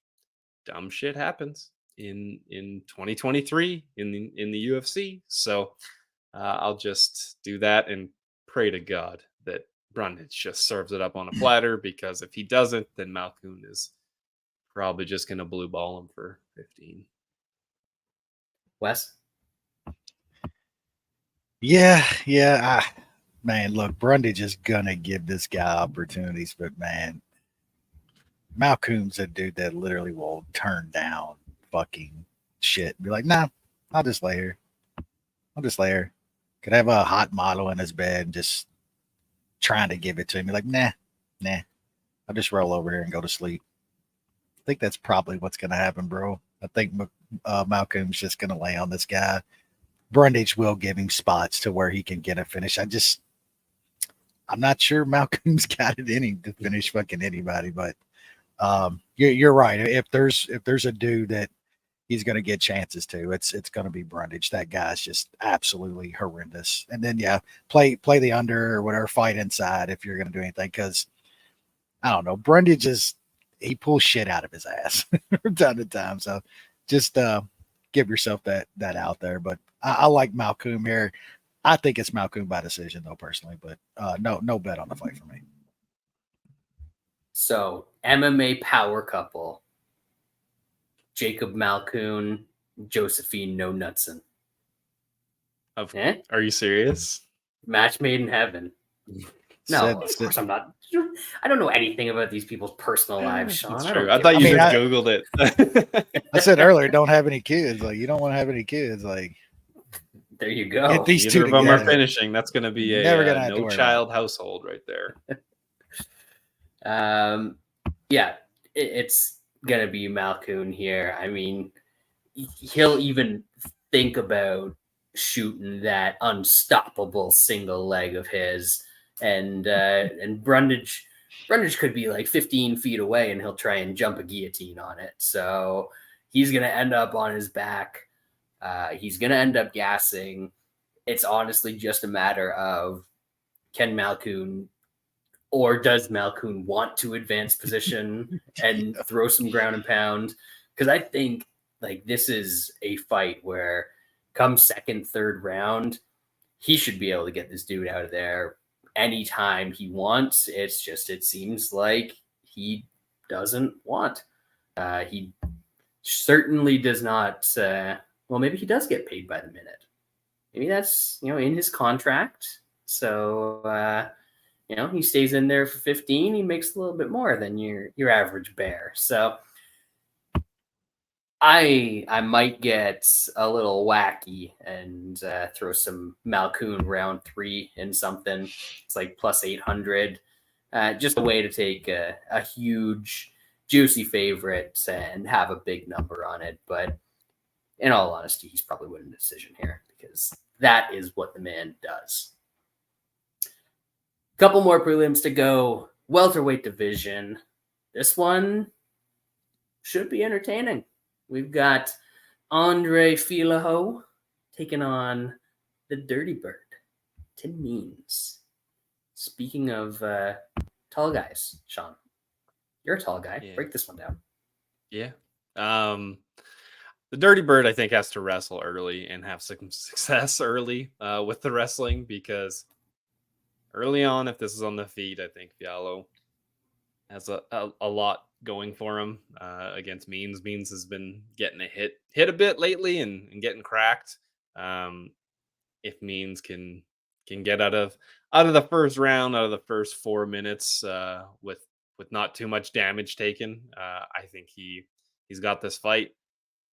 dumb shit happens in 2023 in the UFC. So I'll just do that and pray to God that Brundage just serves it up on a platter, because if he doesn't, then Malkoun is probably just going to blue ball him for 15. Wes? Yeah. Man, look, Brundage is gonna give this guy opportunities, but man, Malkoun's a dude that literally will turn down fucking shit. Be like, nah, I'll just lay here. Could have a hot model in his bed just trying to give it to him. Be like, nah. I'll just roll over here and go to sleep. I think that's probably what's gonna happen, bro. I think Malkoun's just gonna lay on this guy. Brundage will give him spots to where he can get a finish. I'm not sure Malkoun's got it in him to finish fucking anybody, but you're right. If there's a dude that he's going to get chances to, it's going to be Brundage. That guy's just absolutely horrendous. And then play the under or whatever, fight inside if you're going to do anything, because I don't know, Brundage he pulls shit out of his ass from time to time. So just give yourself that out there. But I like Malkoun here. I think it's Malkoun by decision, though, personally. But no bet on the fight for me. So MMA power couple: Jacob Malkoun, Josephine No Nutson. Are you serious? Match made in heaven. No, of course I'm not. I don't know anything about these people's personal lives, Shaun. That's true. I thought you just Googled it. I said earlier, don't have any kids. Like, you don't want to have any kids. Like, there you go. Get these Either two of them together. are finishing. That's going to be a no child household right there. It's going to be Malkoun here. I mean, he'll even think about shooting that unstoppable single leg of his, and Brundage could be like 15 feet away and he'll try and jump a guillotine on it. So he's going to end up on his back. He's going to end up gassing. It's honestly just a matter of, can Malkoun, or does Malkoun want to advance position and throw some ground and pound? Because I think like this is a fight where come second, third round, he should be able to get this dude out of there anytime he wants. It's just, it seems like he doesn't want. He certainly does not. Well, maybe he does get paid by the minute. Maybe that's, in his contract. So, he stays in there for 15. He makes a little bit more than your average bear. So I might get a little wacky and throw some Malkoun round 3 in something. It's like plus 800. Just a way to take a huge, juicy favorite and have a big number on it. But in all honesty, he's probably winning the decision here, because that is what the man does. Couple more prelims to go. Welterweight division. This one should be entertaining. We've got Andre Fialho taking on the Dirty Bird, Tim Means. Speaking of tall guys, Shaun, you're a tall guy. Yeah. Break this one down. Yeah. The Dirty Bird, I think, has to wrestle early and have some success early with the wrestling, because early on, if this is on the feet, I think Fialho has a lot going for him against Means. Means has been getting a hit a bit lately and getting cracked. If Means can get out of the first round, out of the first 4 minutes with not too much damage taken, I think he's got this fight.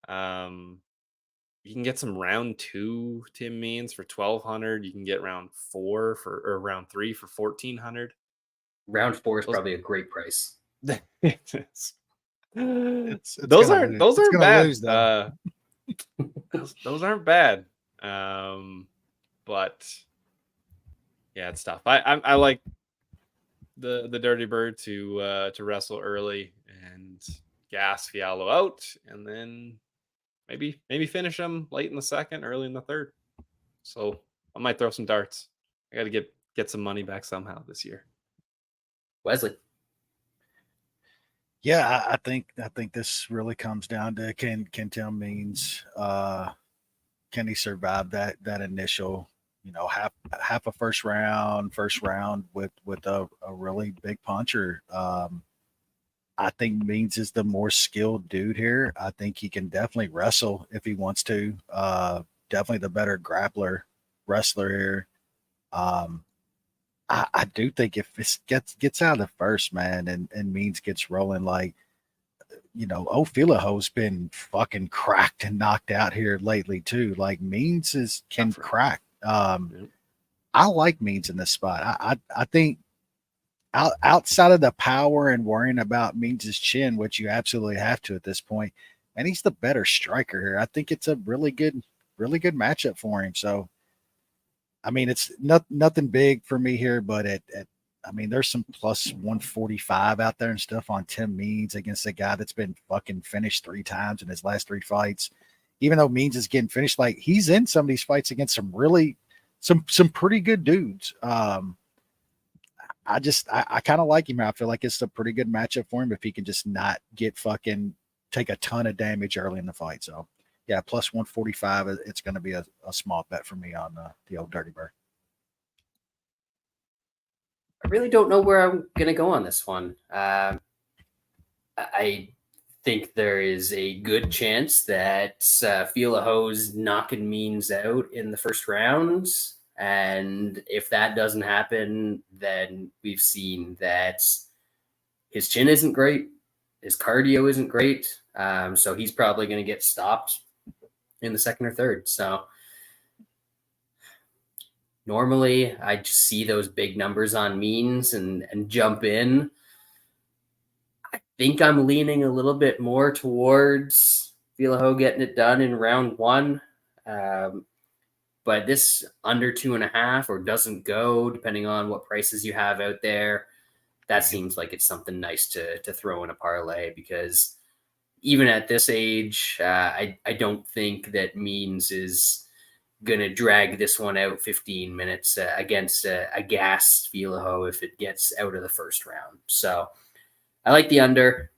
You can get some round 2 Tim Means for 1,200. You can get round 4 or round 3 for 1,400. Round 4 is probably a great price. Those aren't bad. those aren't bad. But yeah, it's tough. I like the Dirty Bird to wrestle early and gas Fialho out, and then maybe finish him late in the second, early in the third. So I might throw some darts. I got to get some money back somehow this year. Wesley. Yeah, I think this really comes down to can Tim Means can he survive that initial, half a first round with a really big puncher. I think Means is the more skilled dude here. I think he can definitely wrestle if he wants to. Definitely the better wrestler here. I do think if this gets out of the first, man, and Means gets rolling, like, Fialho's been fucking cracked and knocked out here lately too. Like Means can crack. I like Means in this spot. I think outside of the power and worrying about Means' chin, which you absolutely have to at this point, and he's the better striker here. I think it's a really good matchup for him. So, I mean, it's nothing big for me here, but there's some plus 145 out there and stuff on Tim Means against a guy that's been fucking finished 3 times in his last 3 fights. Even though Means is getting finished, like he's in some of these fights against some pretty good dudes. I kind of like him. I feel like it's a pretty good matchup for him if he can just not get take a ton of damage early in the fight. So yeah, plus 145. It's going to be a small bet for me on the old Dirty Bird. I really don't know where I'm going to go on this one. I think there is a good chance that Fialho's knocking Means out in the first round. And if that doesn't happen, then we've seen that his chin isn't great. His cardio isn't great. So he's probably going to get stopped in the second or third. So normally I just see those big numbers on Means and jump in. I think I'm leaning a little bit more towards Fialho getting it done in round 1. But this under 2.5 or doesn't go, depending on what prices you have out there, that seems like it's something nice to throw in a parlay, because even at this age, I don't think that Means is going to drag this one out 15 minutes against a gassed Fialho if it gets out of the first round. So I like the under.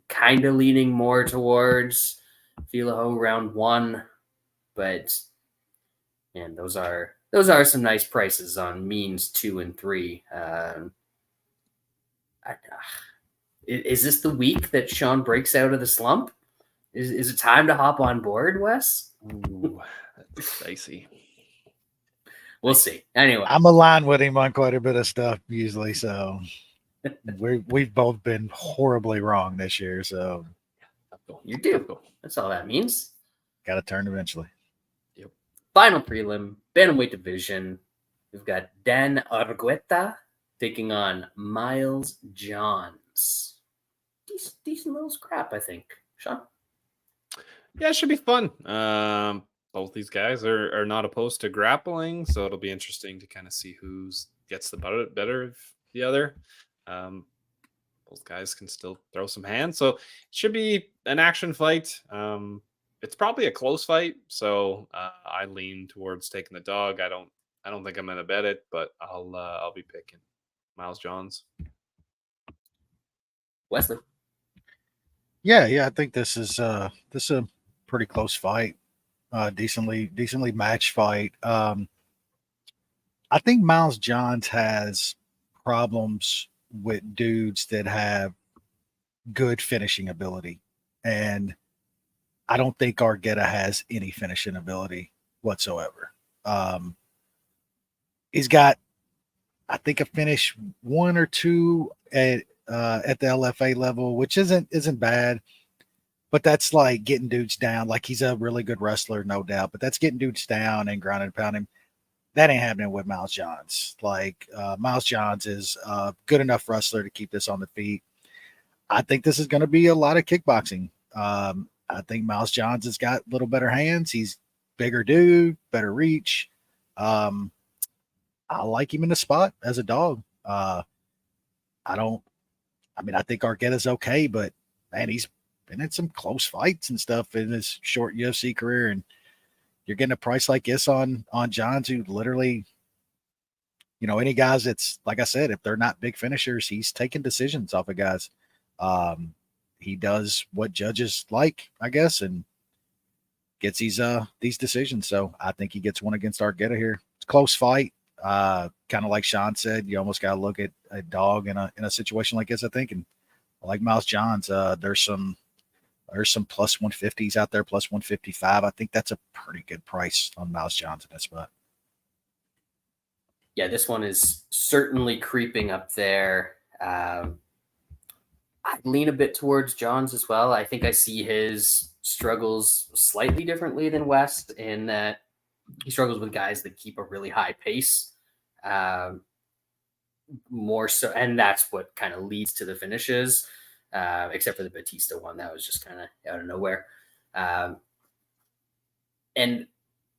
Kind of leaning more towards Fialho round 1. But man, those are some nice prices on Means 2 and 3. Is this the week that Shaun breaks out of the slump? Is it time to hop on board, Wes? Ooh, that's dicey. We'll see. Anyway, I'm aligned with him on quite a bit of stuff usually, so we've both been horribly wrong this year. So you do. That's all that means. Got to turn eventually. Yep. Final prelim, bantamweight division. We've got Dan Argueta taking on Miles Johns. Decent little scrap, I think. Shaun? Yeah, it should be fun. Both these guys are not opposed to grappling, so it'll be interesting to kind of see who gets the better of the other. Both guys can still throw some hands, so it should be an action fight. It's probably a close fight, so I lean towards taking the dog. I don't think I'm gonna bet it, but I'll be picking Miles Johns. Wesley. Yeah, I think this is a pretty close fight. Decently matched fight. I think Miles Johns has problems with dudes that have good finishing ability, and I don't think Argueta has any finishing ability whatsoever. He's got, I think, a finish 1 or 2 at the LFA level, which isn't bad, but that's like getting dudes down. Like, he's a really good wrestler, no doubt, but that's getting dudes down and grinding and pounding. That ain't happening with Miles Johns. Like, Miles Johns is a good enough wrestler to keep this on the feet. I think this is going to be a lot of kickboxing. I think Miles Johns has got a little better hands. He's bigger dude, better reach. I like him in the spot as a dog. I think Argueta's okay, but man, he's been in some close fights and stuff in his short UFC career. And you're getting a price like this on Johns, who literally, any guys that's, like I said, if they're not big finishers, he's taking decisions off of guys. He does what judges like, I guess, and gets these decisions. So I think he gets one against Argueta here. It's a close fight. Kind of like Shaun said, you almost got to look at a dog in a situation like this, I think. And like Miles Johns, there's some plus 150s out there, plus 155. I think that's a pretty good price on Miles Johns in that spot. Yeah, this one is certainly creeping up there. I lean a bit towards Johns as well. I think I see his struggles slightly differently than West in that he struggles with guys that keep a really high pace. More so, and that's what kind of leads to the finishes, except for the Batista one that was just kind of out of nowhere. And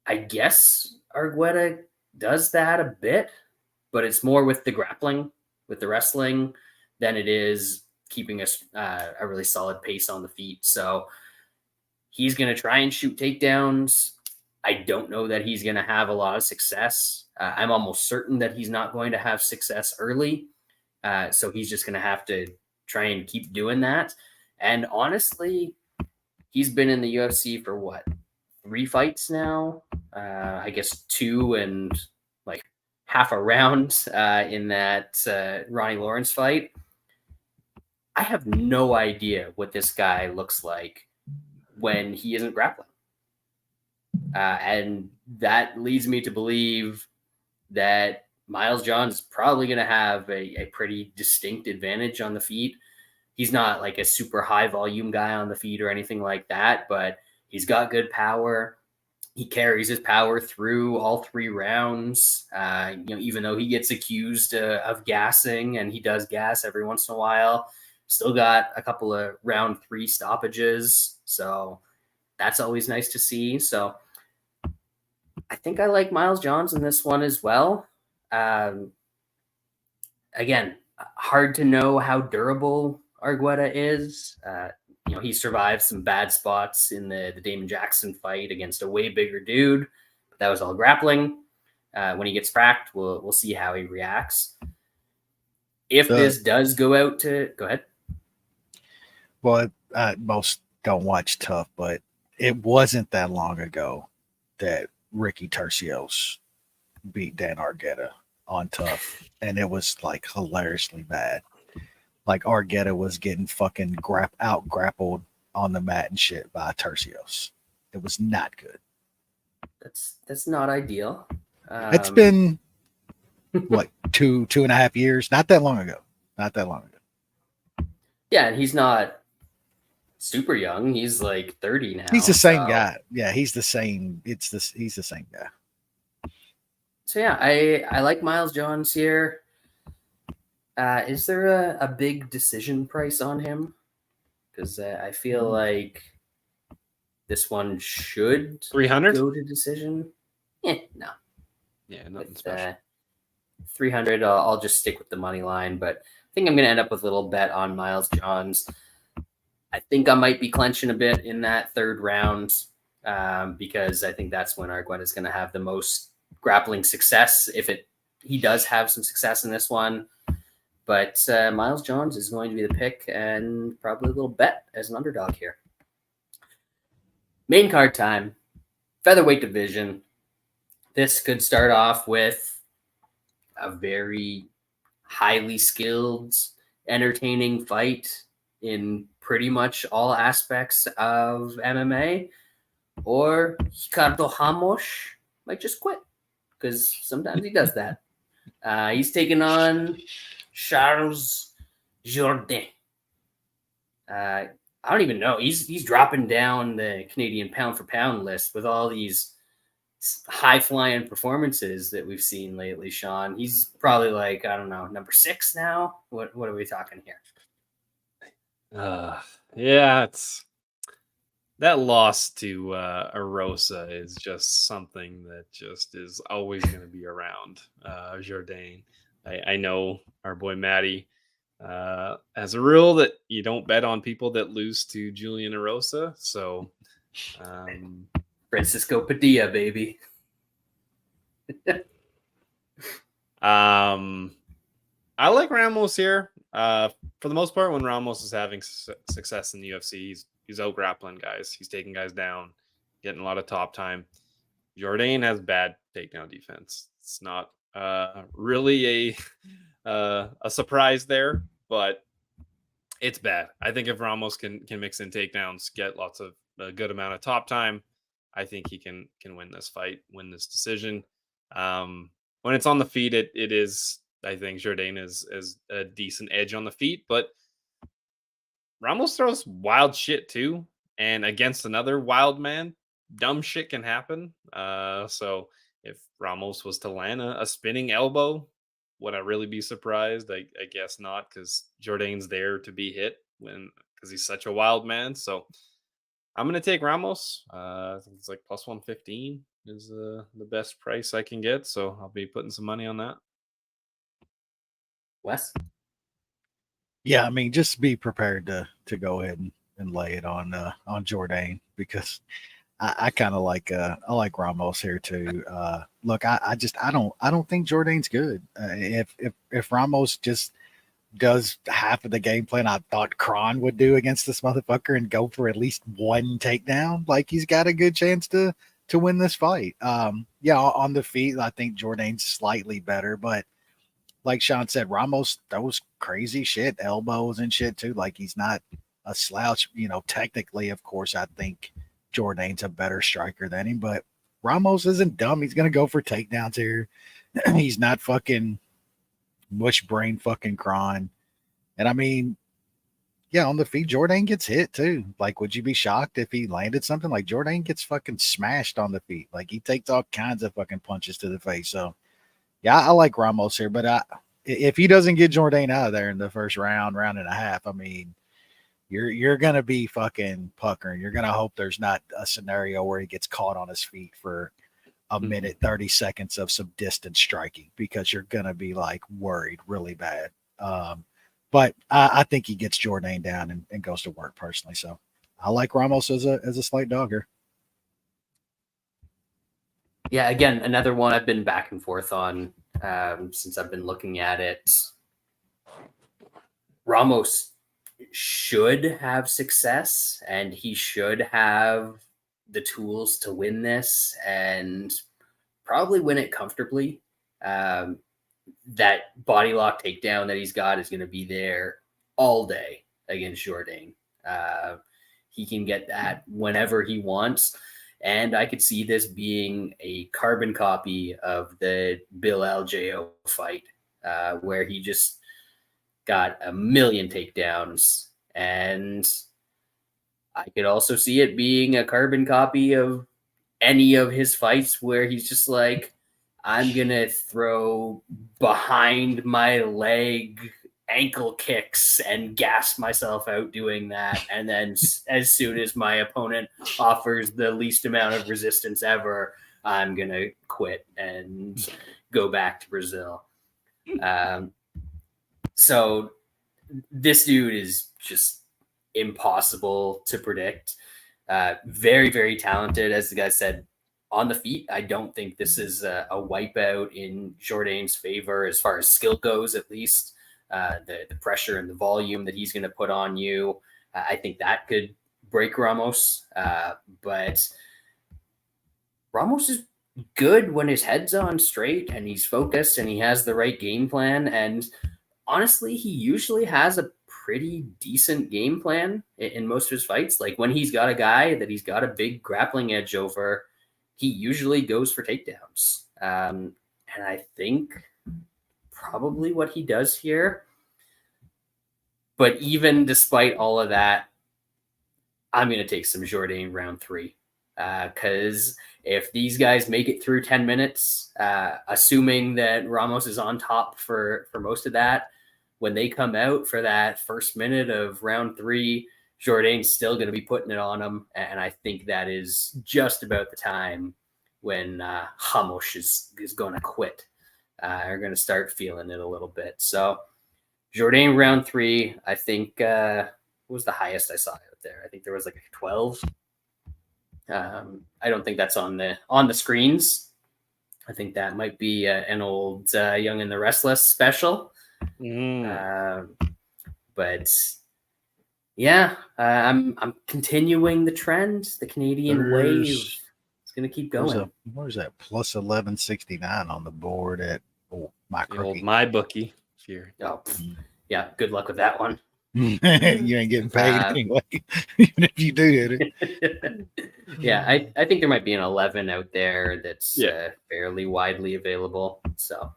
I guess Argueta does that a bit, but it's more with the grappling, with the wrestling, than it is keeping a really solid pace on the feet. So he's going to try and shoot takedowns. I don't know that he's going to have a lot of success. I'm almost certain that he's not going to have success early. So he's just going to have to try and keep doing that. And honestly, he's been in the UFC for what, 3 fights now? I guess 2 and like half a round in that Ronnie Lawrence fight. I have no idea what this guy looks like when he isn't grappling. And that leads me to believe that Miles Johns is probably going to have a pretty distinct advantage on the feet. He's not like a super high volume guy on the feet or anything like that, but he's got good power. He carries his power through all 3 rounds. Even though he gets accused of gassing, and he does gas every once in a while, still got a couple of round 3 stoppages. So that's always nice to see. So I think I like Miles Johns in this one as well. Again, hard to know how durable Argueta is. He survived some bad spots in the Damon Jackson fight against a way bigger dude, but that was all grappling. When he gets cracked, we'll see how he reacts. If this does go out to go ahead. Well, most don't watch Tough, but it wasn't that long ago that Ricky Tercios beat Dan Argueta on Tough, and it was like hilariously bad. Like Argueta was getting fucking out grappled on the mat and shit by Tercios. It was not good. That's not ideal. It's been what, 2.5 years? Not that long ago. Yeah, and he's not super young. He's like 30 now. He's the same guy. Yeah, he's the same. He's the same guy. So yeah, I like Miles Johns here. Is there a big decision price on him? Because I feel like this one should 300 go to decision. No. Yeah, nothing special. 300. I'll just stick with the money line, but I think I'm going to end up with a little bet on Miles Johns. I think I might be clenching a bit in that 3rd round because I think that's when Argueta is going to have the most grappling success if he does have some success in this one. But Miles Johns is going to be the pick and probably a little bet as an underdog here. Main card time, featherweight division. This could start off with a very highly skilled, entertaining fight in pretty much all aspects of MMA, or Ricardo Ramos might just quit because sometimes he does that. He's taking on Charles Jourdain. I don't even know. He's dropping down the Canadian pound for pound list with all these high flying performances that we've seen lately, Shaun. He's probably like, I don't know, number 6 now. What are we talking here? Yeah, that loss to Arosa is just something that just is always going to be around. Jourdain. I know our boy Matty has a rule that you don't bet on people that lose to Julian Arosa. So, Francisco Padilla, baby. I like Ramos here. For the most part, when Ramos is having success in the UFC, he's out grappling guys. He's taking guys down, getting a lot of top time. Jourdain has bad takedown defense. It's not really a surprise there, but it's bad. I think if Ramos can mix in takedowns, get lots of a good amount of top time, I think he can win this fight, win this decision. When it's on the feet, it is. I think Jourdain is a decent edge on the feet, but Ramos throws wild shit too, and against another wild man, dumb shit can happen. So if Ramos was to land a spinning elbow, would I really be surprised? I guess not, because Jourdain's there to be hit because he's such a wild man. So I'm gonna take Ramos. I think it's like plus 115 is the best price I can get. So I'll be putting some money on that. Wes? Yeah, I mean, just be prepared to go ahead and lay it on Jourdain, because I kind of like I like Ramos here too. Look, I don't think Jourdain's good. If Ramos just does half of the game plan I thought Kron would do against this motherfucker and go for at least one takedown, like, he's got a good chance to win this fight. Yeah, on the feet, I think Jourdain's slightly better, but like Shaun said, Ramos throws crazy shit, elbows and shit too. Like, he's not a slouch. Technically, of course, I think Jourdain's a better striker than him, but Ramos isn't dumb. He's going to go for takedowns here. He's not fucking mush brain fucking Kron. And I mean, yeah, on the feet, Jourdain gets hit too. Like, would you be shocked if he landed something? Like, Jourdain gets fucking smashed on the feet. Like, he takes all kinds of fucking punches to the face. So, yeah, I like Ramos here, but if he doesn't get Jourdain out of there in the first round and a half, I mean, you're gonna be fucking puckering. You're gonna hope there's not a scenario where he gets caught on his feet for a minute 30 seconds of some distance striking, because you're gonna be like worried really bad. But I think he gets Jourdain down and goes to work personally. So I like Ramos as a slight dogger. Yeah, again, another one I've been back and forth on since I've been looking at it. Ramos should have success, and he should have the tools to win this and probably win it comfortably. That body lock takedown that he's got is going to be there all day against Jourdain. He can get that whenever he wants. And I could see this being a carbon copy of the Bill Algeo fight, where he just got a million takedowns. And I could also see it being a carbon copy of any of his fights where he's just like, I'm going to throw behind my leg ankle kicks and gas myself out doing that. And then as soon as my opponent offers the least amount of resistance ever, I'm going to quit and go back to Brazil. So this dude is just impossible to predict. Very, very talented. As the guy said, on the feet, I don't think this is a wipeout in Jourdain's favor as far as skill goes, at least. The pressure and the volume that he's going to put on you, I think that could break Ramos. But Ramos is good when his head's on straight and he's focused and he has the right game plan. And honestly, he usually has a pretty decent game plan in most of his fights. Like, when he's got a guy that he's got a big grappling edge over, he usually goes for takedowns. And I think probably what he does here. But even despite all of that, I'm going to take some Jourdain round 3. Because if these guys make it through 10 minutes, assuming that Ramos is on top for most of that, when they come out for that first minute of round 3, Jourdain's still going to be putting it on him, and I think that is just about the time when Ramos is going to quit. Are going to start feeling it a little bit. So Jourdain round 3, I think what was the highest I saw out there? I think there was like a 12. I don't think that's on the screens. I think that might be an old Young and the Restless special. But yeah, I'm continuing the trend. The Canadian wave is going to keep going. Where's that plus 1169 on the board at my bookie? Here. Oh, yeah. Good luck with that one. You ain't getting paid anyway, even if you do it. Yeah, I think there might be an 11 out there that's fairly widely available. So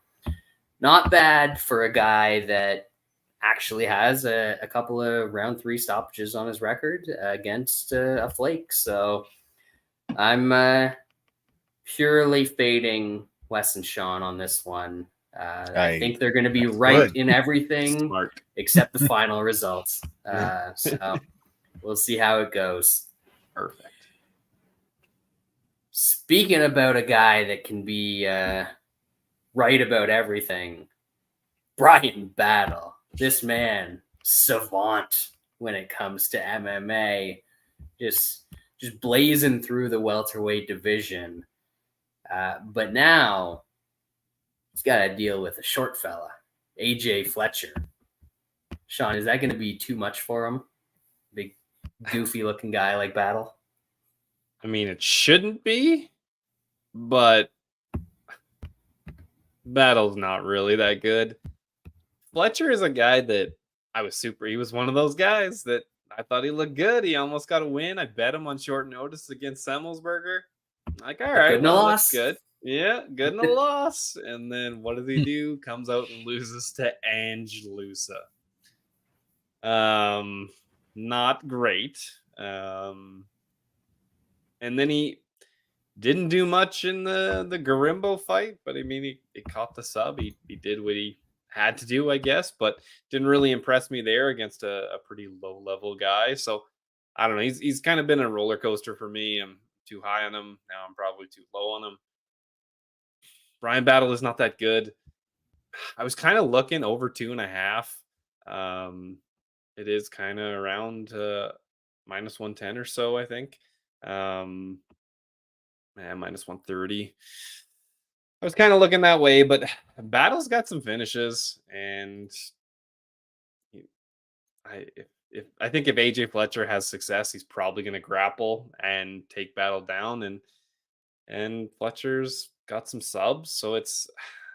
not bad for a guy that actually has a couple of round 3 stoppages on his record against a flake. So I'm purely fading Wes and Shaun on this one. I think they're going to be right in everything except the final results. So we'll see how it goes. Perfect. Speaking about a guy that can be right about everything, Bryan Battle. This man, savant when it comes to MMA, just blazing through the welterweight division. But now he's got to deal with a short fella, AJ Fletcher. Shaun, is that going to be too much for him? Big, goofy-looking guy like Battle? I mean, it shouldn't be, but Battle's not really that good. Fletcher is a guy that he was one of those guys that I thought he looked good. He almost got a win. I bet him on short notice against Semmelsberger. Like, all right, that's good. Yeah, good in a loss. And then what does he do? Comes out and loses to Ange Lusa. Not great. And then he didn't do much in the Garimbo fight, but I mean, he caught the sub. He did what he had to do, I guess, but didn't really impress me there against a pretty low level guy. So I don't know. He's kind of been a roller coaster for me. I'm too high on him. Now I'm probably too low on him. Bryan Battle is not that good. I was kind of looking over 2.5. It is kind of around minus 110 or so, I think. Minus 130. I was kind of looking that way, but Battle's got some finishes, and I think if AJ Fletcher has success, he's probably going to grapple and take Battle down, and Fletcher's got some subs, so it's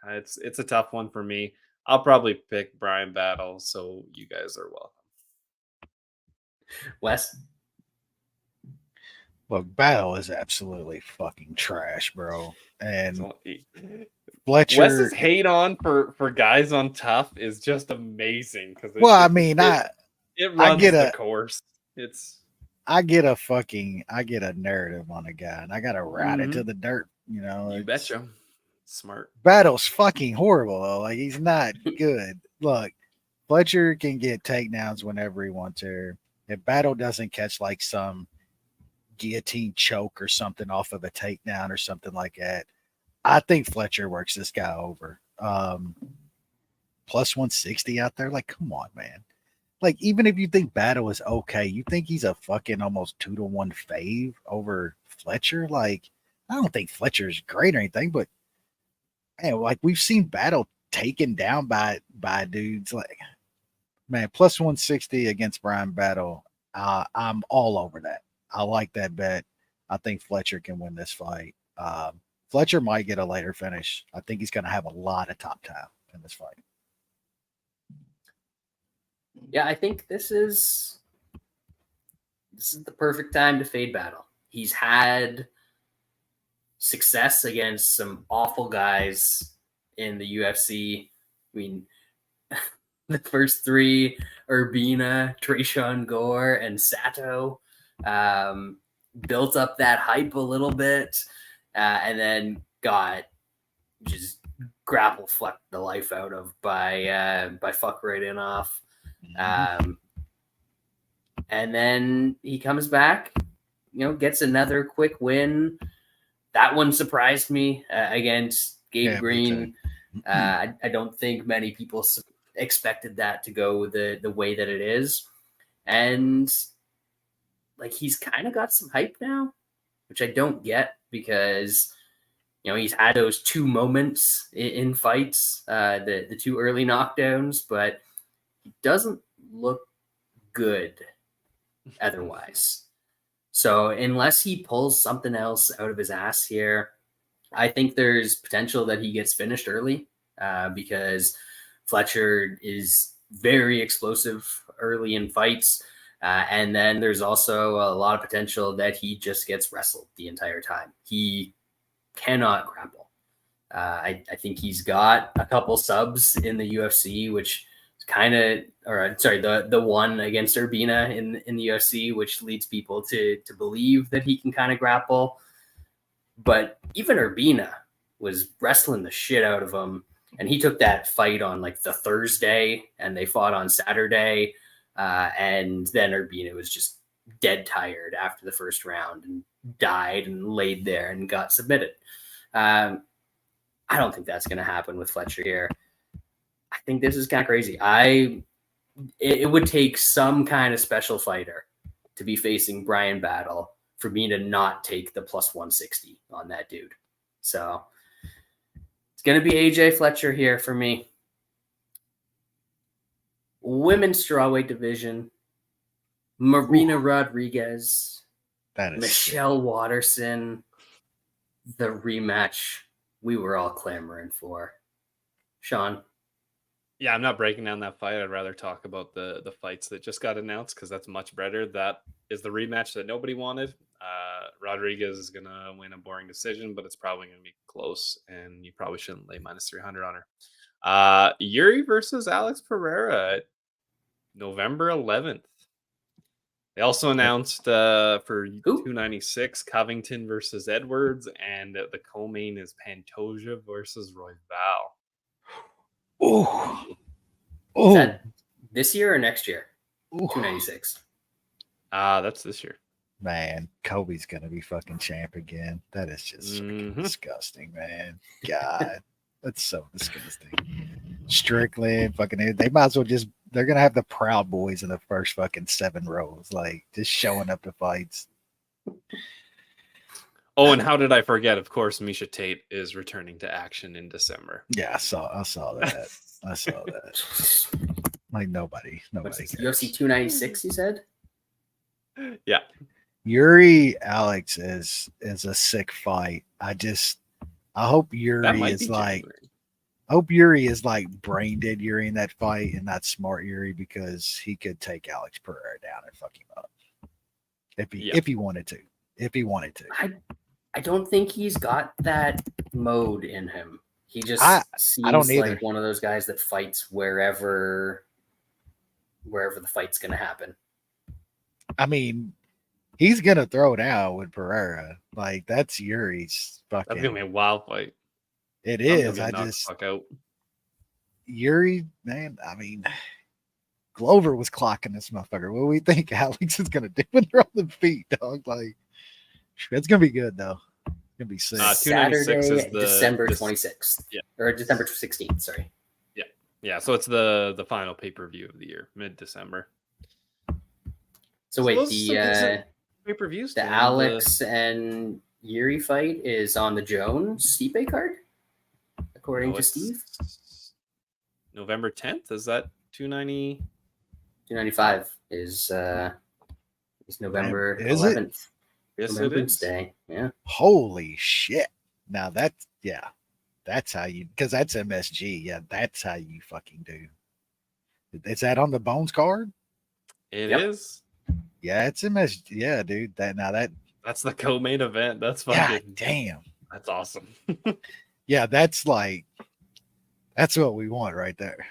a tough one for me. I'll probably pick Bryan Battle, so you guys are welcome. Wes? Look, Battle is absolutely fucking trash, bro. And Fletcher, Wes's hate on for guys on tough is just amazing because it runs the course. I get a narrative on a guy, and I gotta ride it to the dirt. You know, you betcha. Smart. Battle's fucking horrible though. Like, he's not good. Look, Fletcher can get takedowns whenever he wants to. If Battle doesn't catch like some guillotine choke or something off of a takedown or something like that, I think Fletcher works this guy over. Plus 160 out there. Like, come on, man. Like, even if you think Battle is okay, you think he's a fucking almost 2-1 fave over Fletcher? Like, I don't think Fletcher's great or anything, but man, like, we've seen Battle taken down by dudes. Like, man, plus 160 against Bryan Battle. I'm all over that. I like that bet. I think Fletcher can win this fight. Fletcher might get a later finish. I think he's going to have a lot of top time in this fight. Yeah, I think this is the perfect time to fade Battle. He's had success against some awful guys in the UFC. I mean, the first 3, Urbina, Tresean Gore, and Sato, built up that hype a little bit, and then got just grapple fucked the life out of by fuck right in off. And And then he comes back, gets another quick win. That one surprised me against Gabe Green. I don't think many people expected that to go the way that it is. And like, he's kind of got some hype now, which I don't get because, he's had those 2 moments in fights, the 2 early knockdowns, but he doesn't look good otherwise. So unless he pulls something else out of his ass here, I think there's potential that he gets finished early because Fletcher is very explosive early in fights. And then there's also a lot of potential that he just gets wrestled the entire time. He cannot grapple. I think he's got a couple subs in the UFC, which the one against Urbina in the UFC, which leads people to believe that he can kind of grapple. But even Urbina was wrestling the shit out of him. And he took that fight on like the Thursday, and they fought on Saturday. And then Urbina was just dead tired after the first round and died and laid there and got submitted. I don't think that's going to happen with Fletcher here. I think this is kind of crazy. It would take some kind of special fighter to be facing Brian Battle for me to not take the plus 160 on that dude. So it's going to be AJ Fletcher here for me. Women's strawweight division, Marina Rodriguez, Michelle Waterson, the rematch we were all clamoring for. Shaun? Yeah, I'm not breaking down that fight. I'd rather talk about the fights that just got announced because that's much better. That is the rematch that nobody wanted. Rodriguez is going to win a boring decision, but it's probably going to be close, and you probably shouldn't lay minus 300 on her. Yuri versus Alex Pereira, November 11th. They also announced for 296 Covington versus Edwards, and the co-main is Pantoja versus Royval. Oh, is that this year or next year? 296. That's this year. Man, Kobe's gonna be fucking champ again. That is just disgusting, man. God, that's so disgusting. Strickland, fucking, they might as well they're gonna have the Proud Boys in the first fucking 7 rows, like just showing up to fights. Oh, and how did I forget? Of course, Misha Tate is returning to action in December. Yeah, I saw that. I saw that. Like nobody cares. UFC 296, you said? Yeah. Yuri Alex is a sick fight. I hope Yuri is like brain dead Yuri in that fight and not smart Yuri, because he could take Alex Pereira down and fuck him up if he wanted to. If he wanted to. I don't think he's got that mode in him. He just seems like one of those guys that fights wherever the fight's going to happen. I mean, he's going to throw down with Pereira. Like, that's Yuri's fucking... That's going to be a wild fight. It is. Yuri, man, I mean, Glover was clocking this motherfucker. What do we think Alex is going to do when they're on the feet, dog? Like, it's going to be good, though. It's going to be sick. Saturday, is December 26th. Yeah. Or December 16th, sorry. Yeah. Yeah, so it's the final pay-per-view of the year, mid-December. So wait, the pay-per-views, the Alex and Yuri fight is on the Jones Stipe card, according to Steve. November 10th, is that 290? 295 is November 11th. Yes, Remembrance Day. Yeah. Holy shit! Now that's how you, because that's MSG. Yeah, that's how you fucking do. Is that on the Bones card? It is. Yeah, it's MSG. Yeah, dude. That's the co-main event. That's fucking God damn. That's awesome. Yeah, that's what we want right there.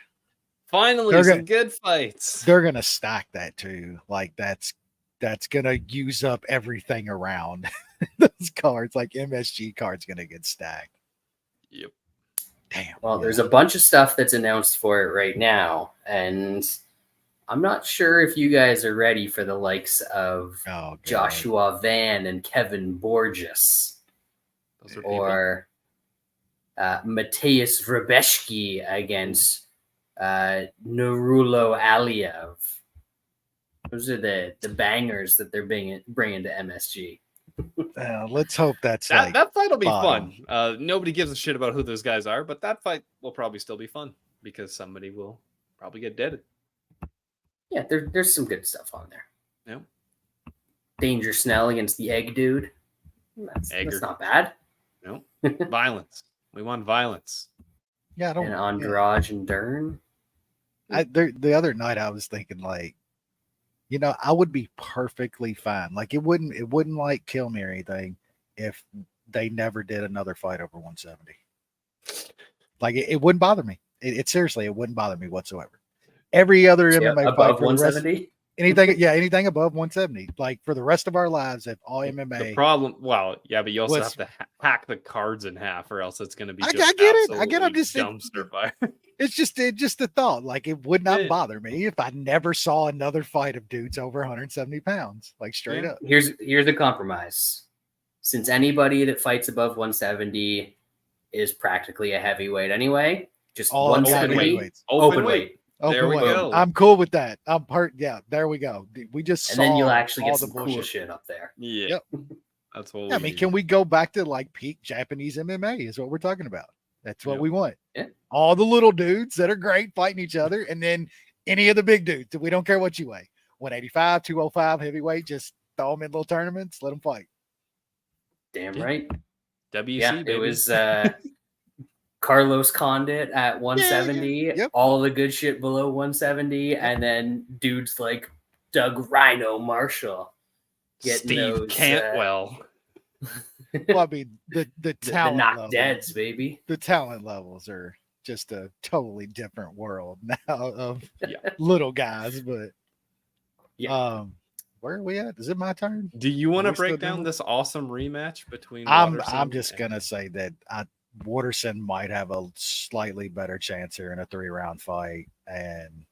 Finally, some good fights. They're gonna stack that too. Like that's gonna use up everything around those cards. Like MSG cards gonna get stacked. Yep. Damn. Well, there's a bunch of stuff that's announced for it right now, and I'm not sure if you guys are ready for the likes of Oh, God. Joshua Van and Kevin Borges, Those are people. or Mateus Rebeshki against Nurulo Aliyev. Those are the bangers that they're bringing to MSG. Let's hope that's That fight will be bottom. fun. Nobody gives a shit about who those guys are, but that fight will probably still be fun because somebody will probably get deaded. Yeah, there's some good stuff on there. Yeah. Danger Snell against the Egg Dude. That's not bad. No. Violence. We want violence. Yeah, I don't. And Andrade and Dern. The other night I was thinking like, I would be perfectly fine. Like it wouldn't like kill me or anything if they never did another fight over 170. Like it wouldn't bother me. It seriously, it wouldn't bother me whatsoever. Every other MMA above fight for 170. Anything above 170. Like for the rest of our lives, if all MMA. The problem, but you also have to hack the cards in half, or else it's going to be. I get it. I'm just dumpster fire. It's just a thought. Like it would not bother me if I never saw another fight of dudes over 170 pounds. Like straight up. Here's a compromise. Since anybody that fights above 170 is practically a heavyweight anyway, just all 170 open weight. There we go. I'm cool with that. Yeah, there we go. We just and saw then you'll actually all get the some cool bullshit. shit up there. Yeah. Yep. That's what I mean, can we go back to like peak Japanese MMA is what we're talking about. That's what we want. Yeah. All the little dudes that are great fighting each other, and then any of the big dudes. We don't care what you weigh. 185, 205 heavyweight, just throw them in little tournaments, let them fight. Damn right. WC, yeah, baby. It was Carlos Condit at 170, all the good shit below 170, and then dudes like Doug Rhino Marshall getting Steve those Cantwell. Well, I mean, the talent knock level, deads, baby. The talent levels are just a totally different world now of little guys. But where are we at? Is it my turn? Do you want to break down this awesome rematch between? I'm just gonna say that Waterson might have a slightly better chance here in a 3-round fight, and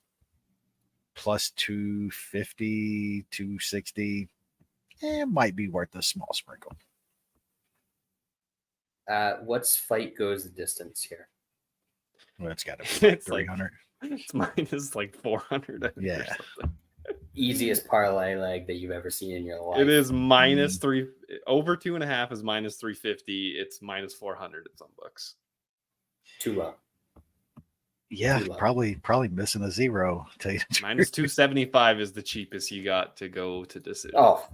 plus 250, 260, it might be worth a small sprinkle. What's fight goes the distance here? Well, it's got to be like 300. It's minus like 400. Yeah. Easiest parlay leg that you've ever seen in your life. It is minus 3. Over 2.5 is minus 350. It's minus 400 at some books. Too low. Yeah, probably missing a zero. Minus 275 is the cheapest you got to go to decision. Oh,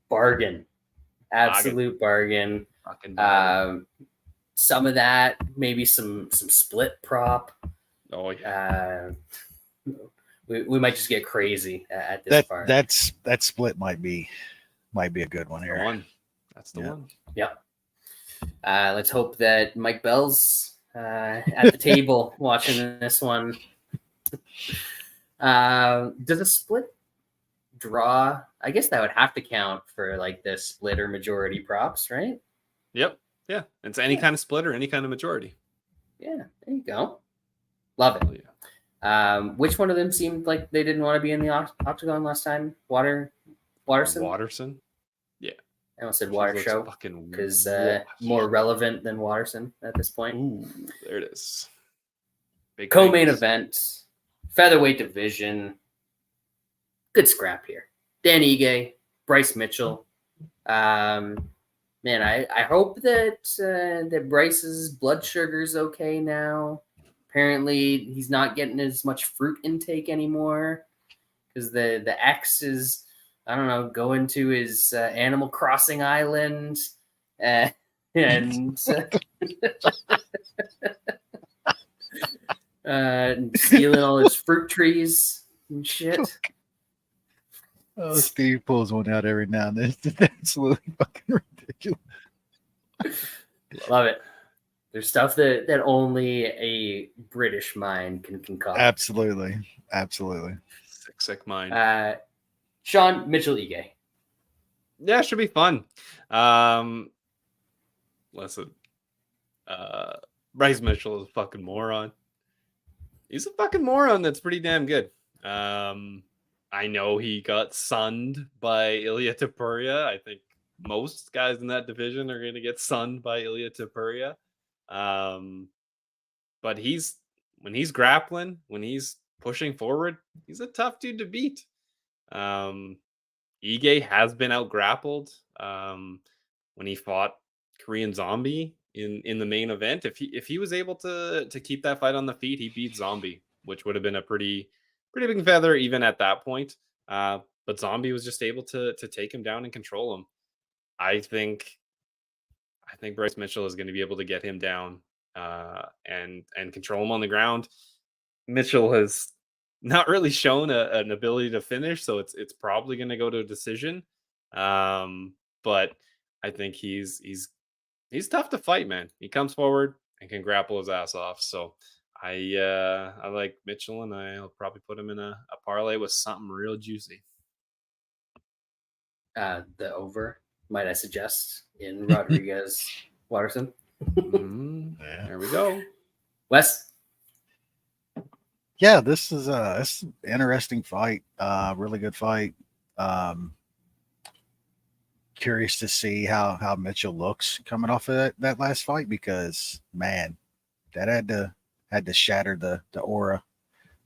bargain. Absolute bargain. Some of that, maybe some split prop. Oh yeah. We might just get crazy at this part. That split might be a good one here. That's the one. Yep. Let's hope that Mike Bell's at the table watching this one. Does a split draw? I guess that would have to count for like the split or majority props, right? Yep. Yeah. It's any kind of split or any kind of majority. Yeah. There you go. Love it. Oh, yeah. Which one of them seemed like they didn't want to be in the octagon last time? Waterson? Waterson? Yeah. I almost said Water Show because more relevant than Waterson at this point. Ooh, there it is. Big co-main event, featherweight division. Good scrap here. Dan Ige, Bryce Mitchell. Man, I hope that Bryce's blood sugar's okay now. Apparently, he's not getting as much fruit intake anymore because the X is, I don't know, going to his Animal Crossing island and stealing all his fruit trees and shit. Oh, Steve pulls one out every now and then. It's absolutely fucking ridiculous. Love it. There's stuff that only a British mind can concoct. Absolutely. Sick mind. Shaun, Mitchell, Ige. Yeah, it should be fun. Listen, Bryce Mitchell is a fucking moron. He's a fucking moron that's pretty damn good. I know he got sunned by Ilia Topuria. I think most guys in that division are going to get sunned by Ilia Topuria. But when he's grappling, when he's pushing forward, he's a tough dude to beat. Ige has been out grappled when he fought Korean Zombie in the main event. If he was able to keep that fight on the feet, he beat Zombie, which would have been a pretty big feather even at that point. But Zombie was just able to take him down and control him. I think Bryce Mitchell is going to be able to get him down and control him on the ground. Mitchell has not really shown an ability to finish, so it's probably going to go to a decision. But I think he's tough to fight, man. He comes forward and can grapple his ass off. So I like Mitchell, and I'll probably put him in a parlay with something real juicy. The over, might I suggest, in Rodriguez Waterson. Yeah. There we go. Wes? Yeah, this is an interesting fight. Really good fight. Curious to see how Mitchell looks coming off of that last fight, because man, that had to shatter the aura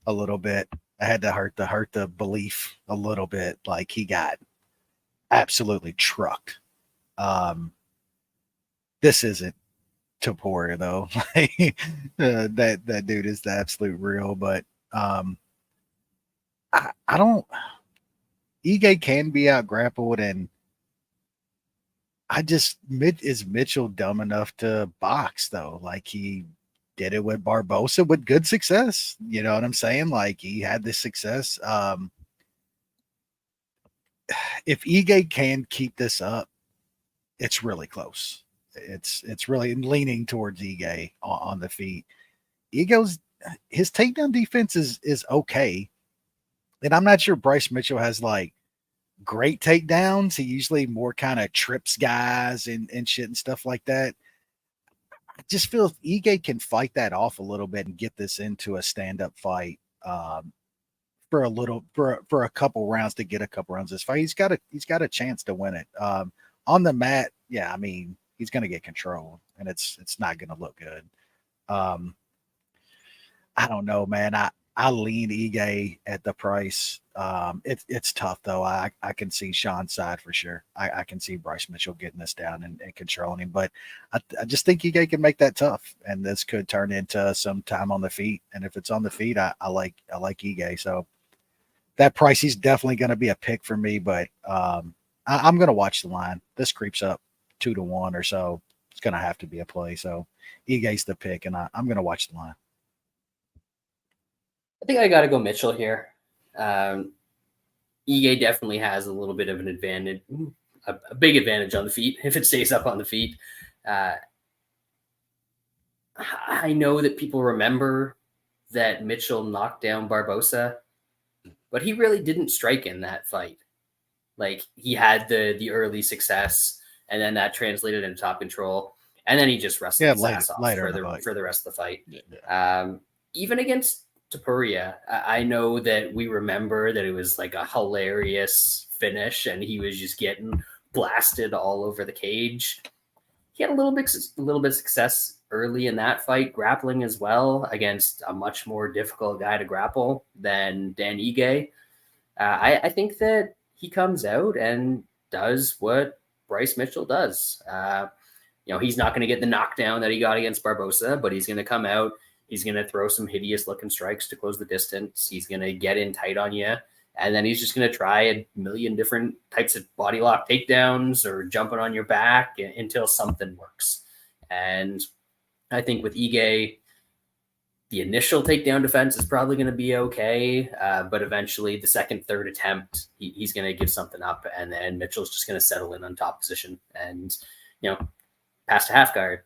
a little bit. It had to hurt the belief a little bit. Like, he got absolutely trucked. This isn't Topuria though. That dude is the absolute real. But I don't. Ige can be out grappled, and is Mitchell dumb enough to box though? Like, he did it with Barbosa with good success. You know what I'm saying? Like, he had this success. If Ige can keep this up, it's really close. It's really leaning towards Ige on the feet. His takedown defense is okay. And I'm not sure Bryce Mitchell has like great takedowns. He usually more kind of trips guys and shit and stuff like that. I just feel if Ige can fight that off a little bit and get this into a stand-up fight for a couple rounds, to get a couple rounds this fight, he's got a chance to win it. On the mat, yeah, I mean, he's going to get control, and it's not going to look good. I don't know, man. I lean Ige at the price. It's tough though. I can see Shaun's side for sure. I can see Bryce Mitchell getting this down and controlling him, but I just think Ige can make that tough, and this could turn into some time on the feet. And if it's on the feet, I like Ige. So that price, he's definitely going to be a pick for me. But I'm going to watch the line. This creeps up 2-1 or so. It's going to have to be a play. So Ige's the pick, and I'm going to watch the line. I think I got to go Mitchell here. Ige definitely has a little bit of an advantage, a big advantage on the feet if it stays up on the feet. I know that people remember that Mitchell knocked down Barbosa, but he really didn't strike in that fight. Like, he had the early success, and then that translated into top control, and then he just wrestled his ass off for the rest of the fight. Yeah. Even against Topuria, I know that we remember that it was like a hilarious finish, and he was just getting blasted all over the cage. He had a little bit of success early in that fight, grappling as well against a much more difficult guy to grapple than Dan Ige. I think that he comes out and does what Bryce Mitchell does. He's not going to get the knockdown that he got against Barbosa, but he's going to come out. He's going to throw some hideous looking strikes to close the distance. He's going to get in tight on you. And then he's just going to try a million different types of body lock takedowns or jumping on your back until something works. And I think with Ige, the initial takedown defense is probably going to be okay. But eventually the second, third attempt, he's going to give something up. And then Mitchell's just going to settle in on top position and, pass to half guard,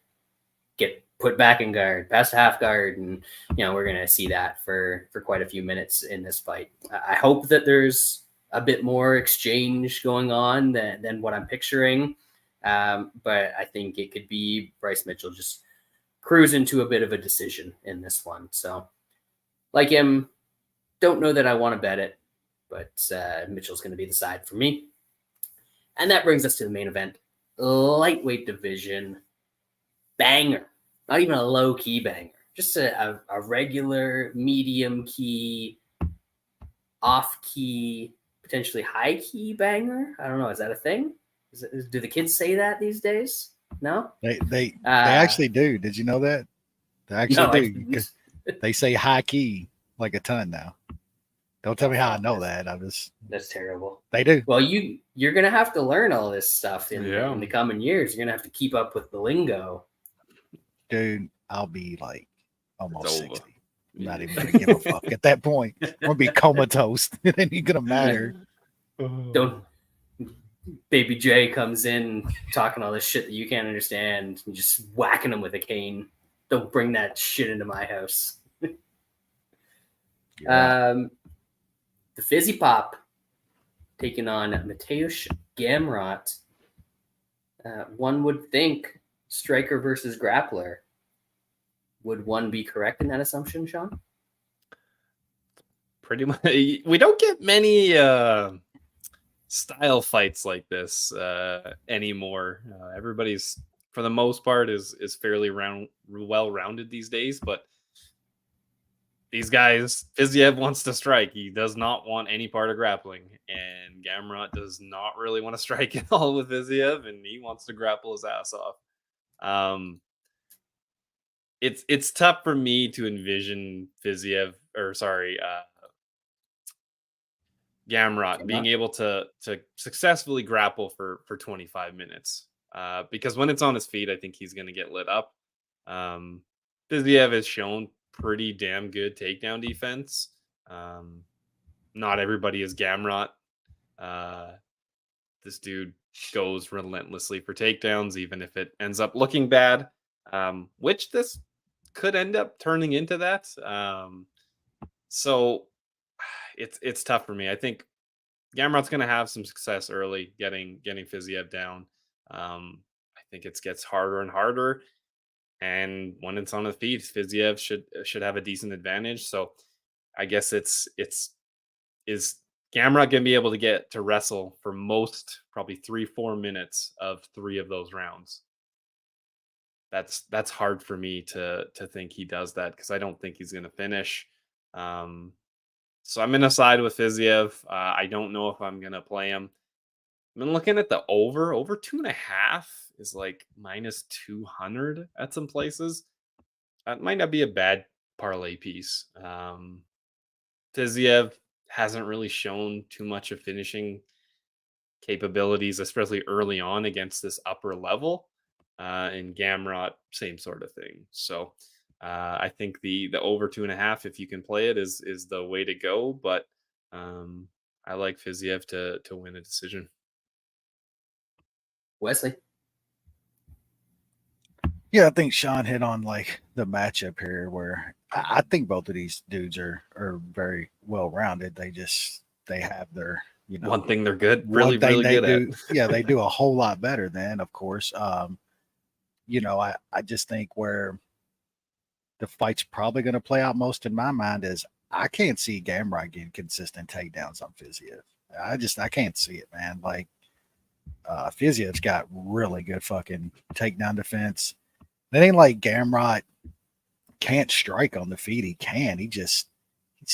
get put back in guard, pass to half guard. And, we're going to see that for quite a few minutes in this fight. I hope that there's a bit more exchange going on than what I'm picturing. But I think it could be Bryce Mitchell just cruise into a bit of a decision in this one. So like him, Don't know that I want to bet it, but Mitchell's going to be the side for me. And that brings us to the main event. Lightweight division. Banger. Not even a low-key banger. Just a regular, medium-key, off-key, potentially high-key banger. I don't know. Is that a thing? Do the kids say that these days? No? They actually do. Did you know that? They actually do. They say high key like a ton now. Don't tell me how I know that. That's terrible. They do. Well, you're gonna have to learn all this stuff in the coming years. You're gonna have to keep up with the lingo. Dude, I'll be like almost 60. I'm not even gonna give a fuck at that point. I'm gonna be comatose. It ain't gonna matter. Don't Baby J comes in talking all this shit that you can't understand and just whacking him with a cane. Don't bring that shit into my house. The Fizzy Pop taking on Mateusz Gamrot. One would think striker versus grappler. Would one be correct in that assumption, Shaun? Pretty much. We don't get many style fights like this anymore. Everybody's, for the most part, is fairly well-rounded these days, but these guys, Fiziev wants to strike. He does not want any part of grappling. And Gamrot does not really want to strike at all with Fiziev, and he wants to grapple his ass off. It's tough for me to envision Gamrot being able to successfully grapple for 25 minutes. Because when it's on his feet, I think he's going to get lit up. Fiziev has shown pretty damn good takedown defense. Not everybody is Gamrot. This dude goes relentlessly for takedowns, even if it ends up looking bad, which this could end up turning into that. So it's tough for me. I think Gamrot's going to have some success early getting Fiziev down. I think it gets harder and harder. And when it's on his feet, Fiziev should have a decent advantage. So I guess is Gamrot going to be able to get to wrestle for most, probably 3-4 minutes of 3 of those rounds? That's hard for me to think he does that, because I don't think he's going to finish. So I'm going to side with Fiziev. I don't know if I'm going to play him. I've been looking at the over 2.5 is like minus 200 at some places. That might not be a bad parlay piece. Fiziev hasn't really shown too much of finishing capabilities, especially early on against this upper level. And Gamrot, same sort of thing. So I think the over 2.5, if you can play it, is the way to go. But I like Fiziev to win a decision. Wesley? Yeah, I think Shaun hit on like the matchup here, where I think both of these dudes are very well rounded. They have their, one thing they're good, really good at. Yeah, they do a whole lot better than, of course. I just think where the fight's probably going to play out most in my mind is I can't see Gamrot getting consistent takedowns on Fiziev. I can't see it, man. Like Fiziev's got really good fucking takedown defense. It ain't like Gamrot can't strike on the feet. He can. He's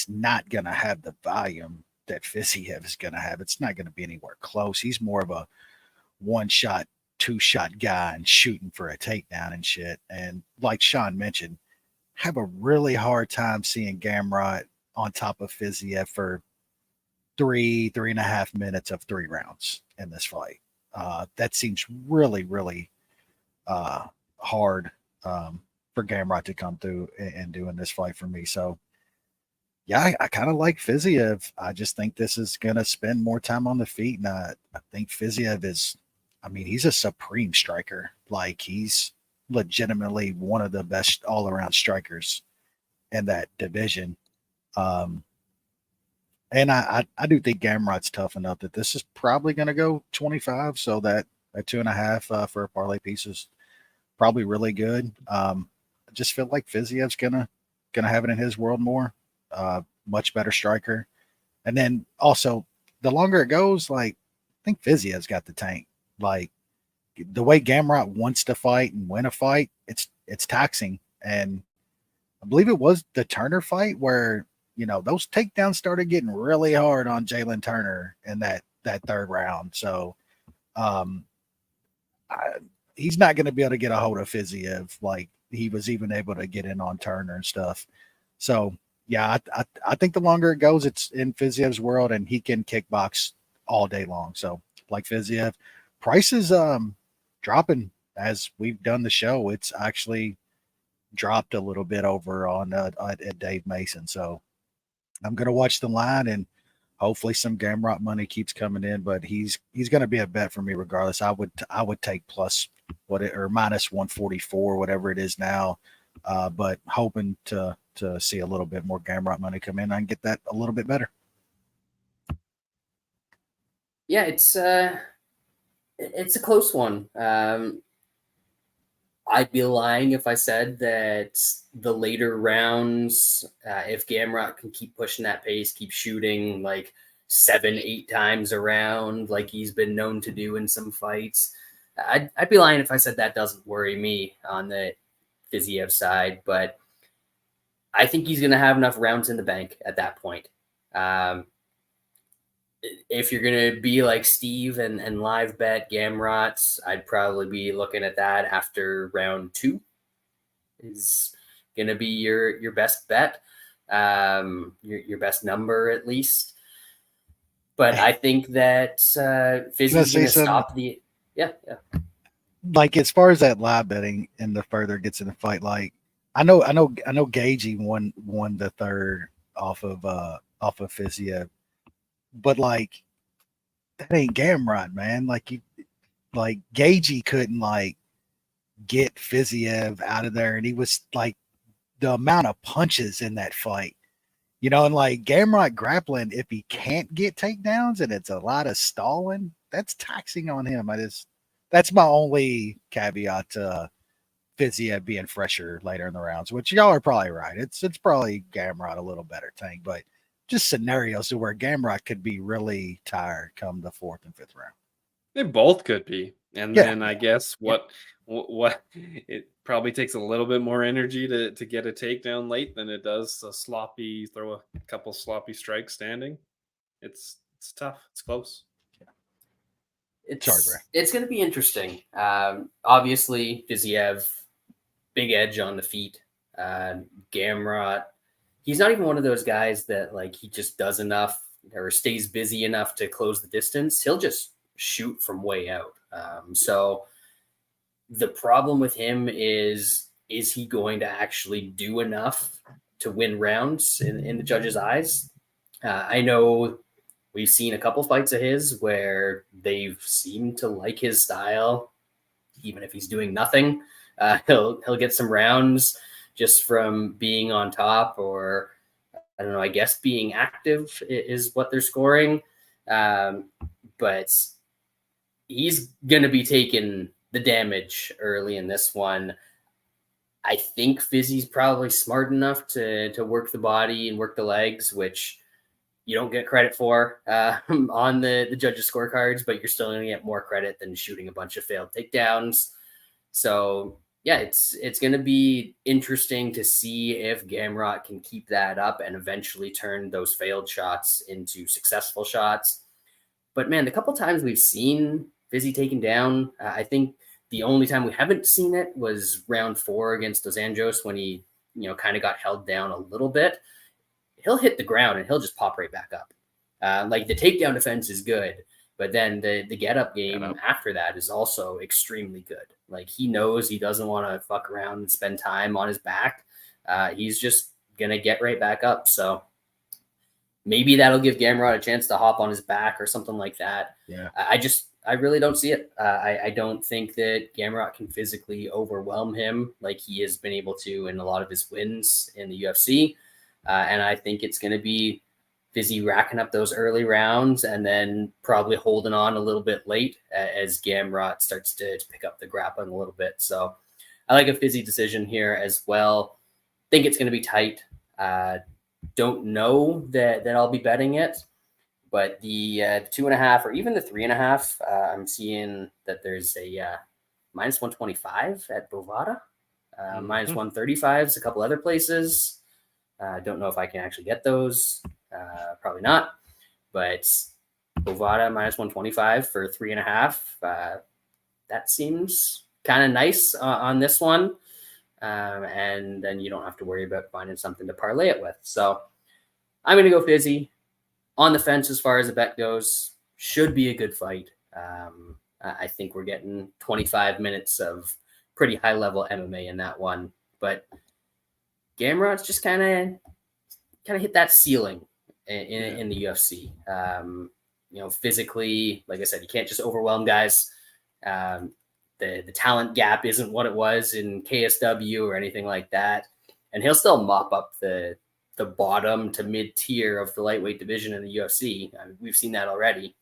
not going to have the volume that Fiziev is going to have. It's not going to be anywhere close. He's more of a 1-shot, 2-shot guy and shooting for a takedown and shit. And like Shaun mentioned, have a really hard time seeing Gamrot on top of Fiziev for 3.5 minutes of 3 rounds in this fight. That seems really, really hard for Gamrot to come through and do in this fight for me. So, yeah, I kind of like Fiziev. I just think this is going to spend more time on the feet. And I think Fiziev he's a supreme striker. Like, he's legitimately one of the best all-around strikers in that division. And I do think Gamrot's tough enough that this is probably going to go 25. So that a 2.5 for a parlay piece is probably really good. I just feel like Fiziev's gonna have it in his world more. much better striker. And then also, the longer it goes, like, I think Fiziev's got the tank. Like, the way Gamrot wants to fight and win a fight, it's taxing. And I believe it was the Turner fight where, those takedowns started getting really hard on Jalen Turner in that third round. So he's not going to be able to get a hold of Fiziev like he was even able to get in on Turner and stuff. So, yeah, I think the longer it goes, it's in Fiziev's world, and he can kickbox all day long. So, like Fiziev, price is dropping as we've done the show. It's actually dropped a little bit over on at Dave Mason. So, I'm going to watch the line, and hopefully some Gamrot money keeps coming in. But he's going to be a bet for me regardless. I would take plus or minus 144, whatever it is now. But hoping to see a little bit more Gamrot money come in and get that a little bit better. Yeah, it's a close one. I'd be lying if I said that the later rounds, if Gamrot can keep pushing that pace, keep shooting like 7-8 times around, like he's been known to do in some fights, I'd be lying if I said that doesn't worry me on the Fiziev side. But I think he's going to have enough rounds in the bank at that point. If you're going to be like Steve and live bet Gamrot, I'd probably be looking at that after round 2 is going to be your best bet, your best number at least. But I think that Fizzy's going to stop the yeah. Like, as far as that live betting and the further it gets in the fight, like I know Gagey won the third off of Fiziev. But like, that ain't Gamrot, man. Like Gagey couldn't like get Fiziev out of there, and he was like the amount of punches in that fight, and like Gamrot grappling, if he can't get takedowns and it's a lot of stalling, that's taxing on him. That's my only caveat to Fiziev being fresher later in the rounds, which y'all are probably right. It's probably Gamrot a little better tank, but just scenarios to where Gamrot could be really tired come the 4th and 5th round. They both could be. And then I guess what it probably takes a little bit more energy to get a takedown late than it does throw a couple sloppy strikes standing. It's tough. It's close. It's going to be interesting. Obviously, Fiziev, big edge on the feet. Gamrot, he's not even one of those guys that like he just does enough or stays busy enough to close the distance. He'll just shoot from way out. So the problem with him is he going to actually do enough to win rounds in the judges' eyes? I know we've seen a couple fights of his where they've seemed to like his style, even if he's doing nothing. He'll get some rounds just from being on top, or I don't know, I guess being active is what they're scoring. But he's going to be taking the damage early in this one. I think Fizzy's probably smart enough to work the body and work the legs, which you don't get credit for on the judges' scorecards, but you're still going to get more credit than shooting a bunch of failed takedowns. So yeah, it's going to be interesting to see if Gamrot can keep that up and eventually turn those failed shots into successful shots. But man, the couple times we've seen Fizzy taken down, I think the only time we haven't seen it was round 4 against Dos Anjos when he, kind of got held down a little bit. He'll hit the ground and he'll just pop right back up. Like the takedown defense is good, but then the get up game after that is also extremely good. Like he knows he doesn't want to fuck around and spend time on his back. He's just going to get right back up. So maybe that'll give Gamrot a chance to hop on his back or something like that. Yeah. I really don't see it. I don't think that Gamrot can physically overwhelm him like he has been able to in a lot of his wins in the UFC. And I think it's going to be Fizzy racking up those early rounds and then probably holding on a little bit late as Gamrot starts to pick up the grappling a little bit. So I like a Fizzy decision here as well. Think it's going to be tight. don't know that I'll be betting it, but the 2.5 or even the 3.5, I'm seeing that there's a minus 125 at Bovada, minus 135 is a couple other places. Don't know if I can actually get those. Probably not, but Bovada minus 125 for 3.5. That seems kind of nice on this one. And then you don't have to worry about finding something to parlay it with. So I'm going to go Fizzy. On the fence as far as the bet goes. Should be a good fight. I think we're getting 25 minutes of pretty high-level MMA in that one. But Gamrot's just kind of hit that ceiling in the UFC. Physically, like I said, you can't just overwhelm guys. The talent gap isn't what it was in KSW or anything like that. And he'll still mop up the bottom to mid-tier of the lightweight division in the UFC. I mean, we've seen that already.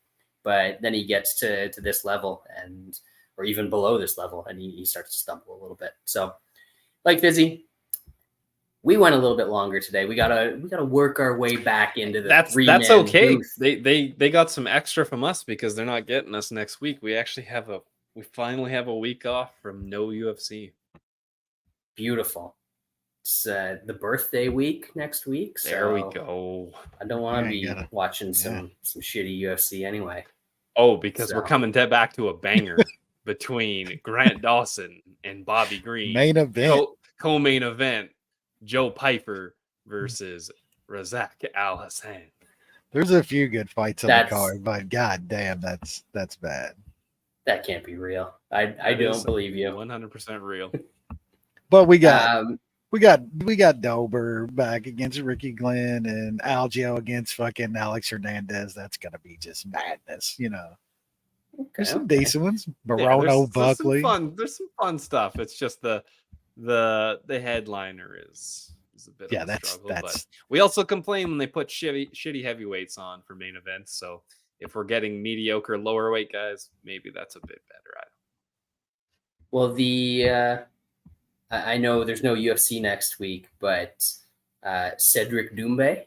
But then he gets to this level or even below this level, and he starts to stumble a little bit. So, like Fizzy, we went a little bit longer today. We gotta work our way back into the that's okay. booth. They got some extra from us because they're not getting us next week. We finally have a week off from no UFC. Beautiful. It's the birthday week next week. So there we go. I don't want to be watching some shitty UFC anyway. Oh, because we're coming back to a banger between Grant Dawson and Bobby Green. Main event. Co-main event. Joe Piper versus Razak Al Hassan. There's a few good fights on the card, but god damn, that's bad. That can't be real. I don't believe you. 100% real. But we got Dober back against Ricky Glenn and Algio against fucking Alex Hernandez. That's gonna be just madness, Okay, there's some decent ones. Barono Buckley. There's some fun stuff. It's just the headliner is a bit of a struggle. But we also complain when they put shitty heavyweights on for main events. So if we're getting mediocre lower weight guys, maybe that's a bit better. Well, I know there's no UFC next week, but Cedric Doumbé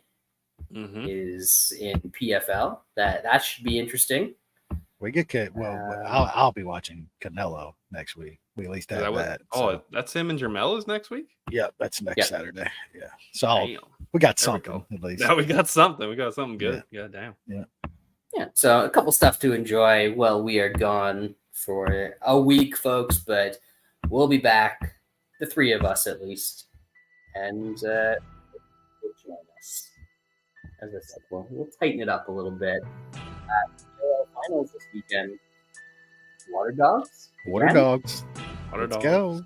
is in PFL. That should be interesting. We get I'll be watching Canelo next week. We at least have that. That's him and Jermel next week? Yeah, that's next Saturday. Yeah. So we got something at least. Now we got something. We got something good. Yeah, damn. Yeah. Yeah. So a couple stuff to enjoy while we are gone for a week, folks, but we'll be back, the three of us at least. And we'll join us. As I said, we'll tighten it up a little bit. Finals this weekend. Water Dogs. Let's go.